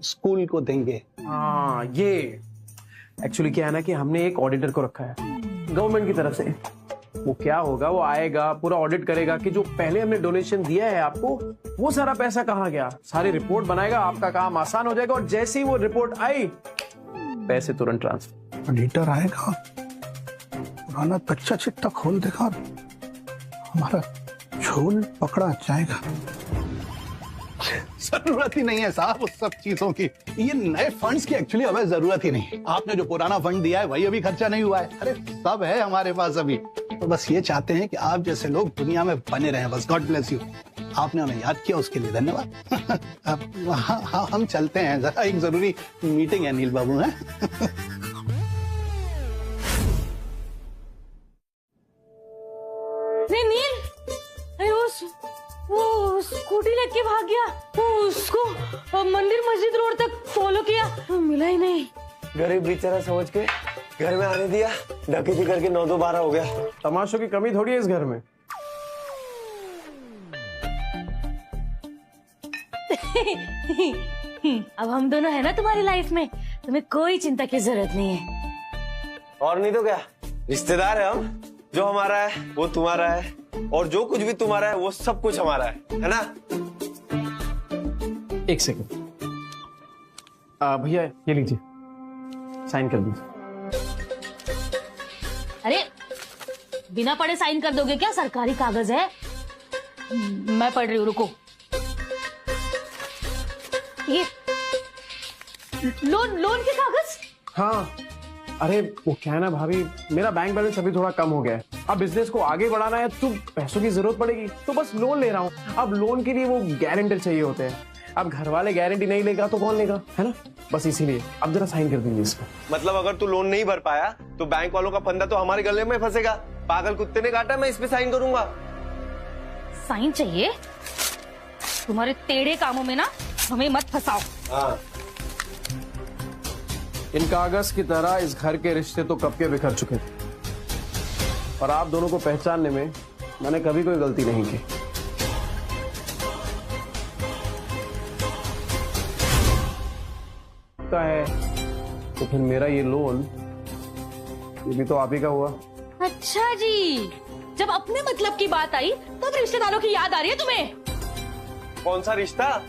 स्कूल को देंगे? हाँ, ये एक्चुअली क्या है ना कि हमने एक ऑडिटर को रखा है गवर्नमेंट की तरफ से। वो क्या होगा, वो आएगा, पूरा ऑडिट करेगा कि जो पहले हमने डोनेशन दिया है आपको, वो सारा पैसा कहाँ गया, सारी रिपोर्ट बनाएगा, आपका काम आसान हो जाएगा। और जैसे ही वो रिपोर्ट आई, पैसे तुरंत ट्रांसफर। ऑडिटर आएगा, पुराना कच्चा चिट्ठा खोल देगा और हमारा झोल पकड़ा जाएगा। जरूरत ही नहीं है साहब उस सब चीजों की। ये नए फंड्स की एक्चुअली हमें जरूरत ही नहीं। आपने जो पुराना फंड दिया है वही अभी खर्चा नहीं हुआ है। अरे सब है हमारे पास अभी। तो बस ये चाहते हैं कि आप जैसे लोग दुनिया में बने रहें। बस गॉड ब्लेस यू। आपने हमें याद किया, उसके लिए धन्यवाद। हाँ, हम चलते हैं, जरा एक जरूरी मीटिंग है नील बाबू है। नहीं नील, अरे वो स्कूटी लेके भाग गया। वो उसको मंदिर मस्जिद रोड तक फॉलो किया, मिला ही नहीं। गरीब बेचारा समझ के घर में आने दिया, डकैती करके 9-2-12 हो गया। तमाशों की कमी थोड़ी है इस घर में। अब हम दोनों है ना तुम्हारी लाइफ में, तुम्हें कोई चिंता की जरूरत नहीं है। और नहीं तो क्या, रिश्तेदार है हम। जो हमारा है वो तुम्हारा है, और जो कुछ भी तुम्हारा है वो सब कुछ हमारा है ना? एक सेकंड भैया, ये लीजिए, साइन कर दीजिए। अरे बिना पढ़े साइन कर दोगे क्या? सरकारी कागज है। मैं पढ़ रही हूँ, रुको। ये लोन के कागज? हाँ, अरे वो क्या है ना भाभी, मेरा बैंक बैलेंस अभी थोड़ा कम हो गया है। अब बिजनेस को आगे बढ़ाना है तो पैसों की जरूरत पड़ेगी, तो बस लोन ले रहा हूँ। अब लोन के लिए वो गारंटर चाहिए होते हैं। अब घर वाले गारंटी नहीं लेगा तो कौन लेगा, है ना? बस इसीलिए अब जरा साइन कर दीजिए इसको। मतलब अगर तू लोन नहीं भर पाया तो बैंक वालों का फंदा तो हमारे गले में फंसेगा। पागल कुत्ते ने काटा, मैं इस पे साइन करूंगा। साइन चाहिए? तुम्हारे टेढ़े कामों में ना हमें मत फंसाओ। हाँ। इन कागज की तरह इस घर के रिश्ते तो कब के बिखर चुके थे, और आप दोनों को पहचानने में मैंने कभी कोई गलती नहीं की। है तो फिर मेरा ये लोन, ये भी तो आप ही का हुआ। अच्छा जी, जब अपने मतलब की बात आई तब रिश्तेदारों की याद आ रही है तुम्हें? कौन सा रिश्ता?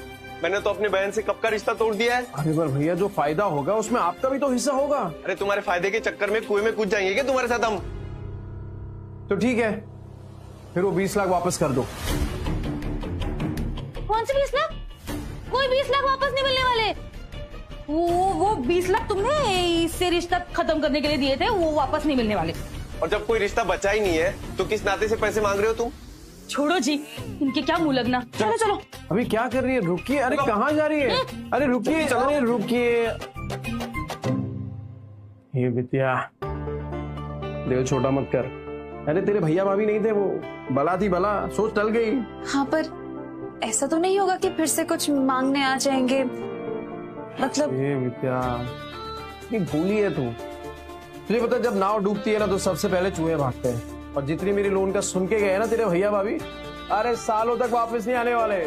मैंने तो अपनी बहन से कब का रिश्ता तोड़ दिया है। अरे पर भैया, जो फायदा होगा उसमें आपका भी तो हिस्सा होगा। अरे तुम्हारे फायदे के चक्कर में कुएं में कूद जाएंगे क्या तुम्हारे साथ हम? तो ठीक है, फिर वो 20 लाख वापस कर दो। कौन से 20 लाख? कोई 20 लाख वापस नहीं मिलने वाले। वो 20 लाख तुमने इससे रिश्ता खत्म करने के लिए दिए थे, वो वापस नहीं मिलने वाले। और जब कोई रिश्ता बचा ही नहीं है तो किस नाते से पैसे मांग रहे हो तुम? छोड़ो जी, इनके क्या मुंह लगना। चलो चलो। अभी क्या कर रही है? रुकिए, अरे कहाँ जा रही है? अरे रुकिए, अरे रुकिए। ये विद्या, दिल छोटा मत कर। अरे तेरे भैया भाभी नहीं थे, वो बला थी बला, सोच टल गई। हाँ, पर ऐसा तो नहीं होगा कि फिर से कुछ मांगने आ जाएंगे? मतलब ये विद्या, ये भूली है तू। तुझे पता, जब नाव डूबती है ना तो सबसे पहले चूहे भागते हैं। और जितनी मेरी लोन का सुन के गए ना तेरे भैया भाभी, अरे सालों तक वापस नहीं आने वाले।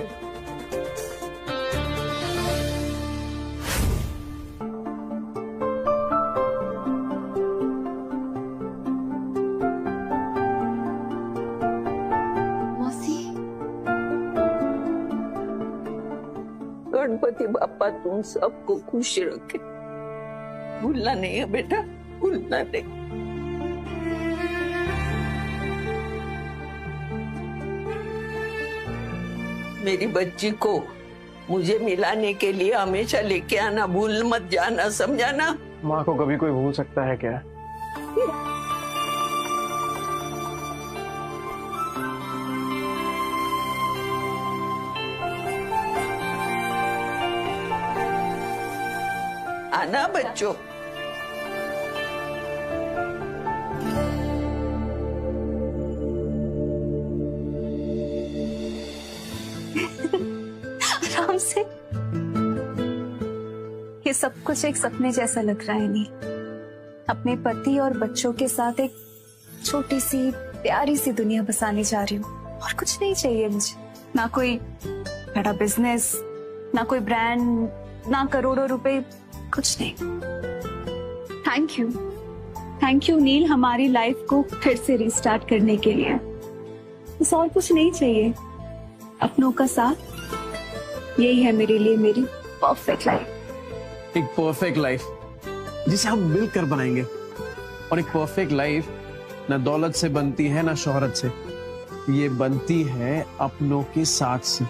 गणपति बापा तुम सबको खुश रखे। भूलना नहीं है बेटा, भूलना नहीं। मेरी बच्ची को मुझे मिलाने के लिए हमेशा लेके आना, भूल मत जाना, समझा ना? माँ को कभी कोई भूल सकता है क्या? आना बच्चों। आराम से। ये सब कुछ एक सपने जैसा लग रहा है नील। अपने पति और बच्चों के साथ एक छोटी सी प्यारी सी दुनिया बसाने जा रही हूँ, और कुछ नहीं चाहिए मुझे। ना कोई बड़ा बिजनेस, ना कोई ब्रांड, ना करोड़ों रुपए, कुछ नहीं। थैंक यू नील, हमारी लाइफ को फिर से रिस्टार्ट करने के लिए। बस और कुछ नहीं चाहिए, अपनों का साथ। यही है मेरे लिए मेरी परफेक्ट लाइफ। एक परफेक्ट लाइफ जिसे हम मिलकर बनाएंगे। और एक परफेक्ट लाइफ ना दौलत से बनती है ना शोहरत से, ये बनती है अपनों के साथ से।